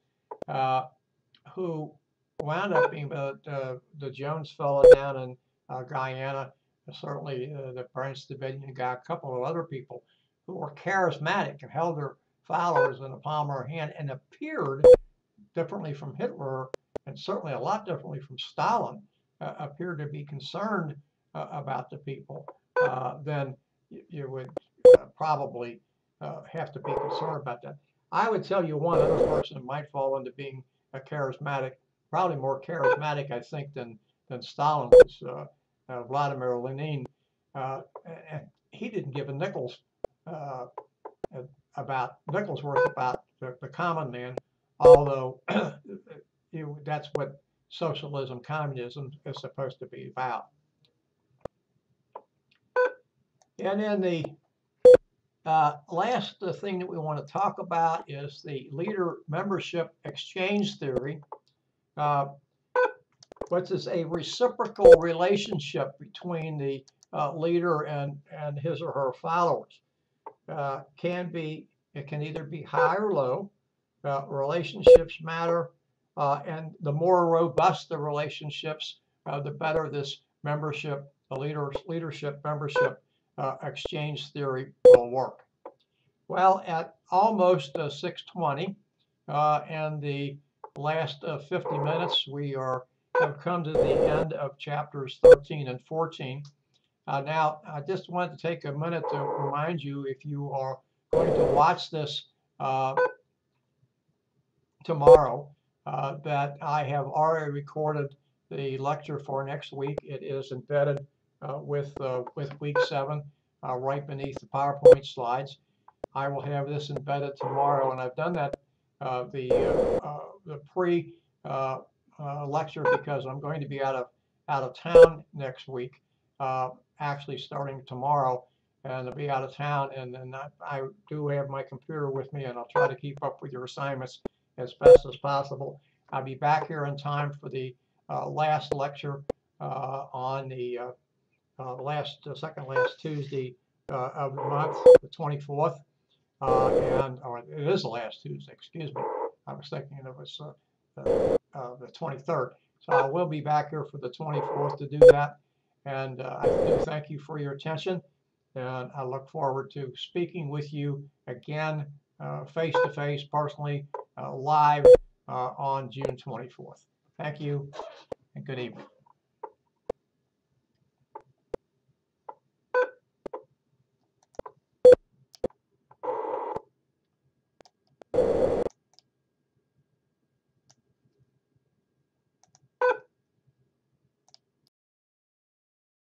who wound up being the Jones fellow down in Guyana, certainly the Branch Davidian guy, a couple of other people who were charismatic and held their followers in the palm of their hand and appeared differently from Hitler and certainly a lot differently from Stalin, appeared to be concerned about the people, then you would probably have to be concerned about that. I would tell you one other person that might fall into being a charismatic, probably more charismatic, I think, than Stalin was Vladimir Lenin. And he didn't give a nickel's worth about the common man, although that's what socialism, communism is supposed to be about. And then the last thing that we want to talk about is the leader membership exchange theory. Which is a reciprocal relationship between the leader and his or her followers. It can either be high or low. Relationships matter, and the more robust the relationships, the better this membership, the leadership membership exchange theory will work. Well, at almost 6:20 and the last 50 minutes, we have come to the end of chapters 13 and 14. Now, I just wanted to take a minute to remind you, if you are going to watch this tomorrow, that I have already recorded the lecture for next week. It is embedded with week 7 right beneath the PowerPoint slides. I will have this embedded tomorrow, and I've done that the pre lecture because I'm going to be out of town next week, actually starting tomorrow, and I'll be out of town. And then I do have my computer with me, and I'll try to keep up with your assignments as best as possible. I'll be back here in time for the last lecture on the second last Tuesday of the month, the 24th, or it is the last Tuesday, excuse me. I was thinking it was the 23rd. So I will be back here for the 24th to do that. And I do thank you for your attention. And I look forward to speaking with you again, face to face, personally, live on June 24th. Thank you and good evening.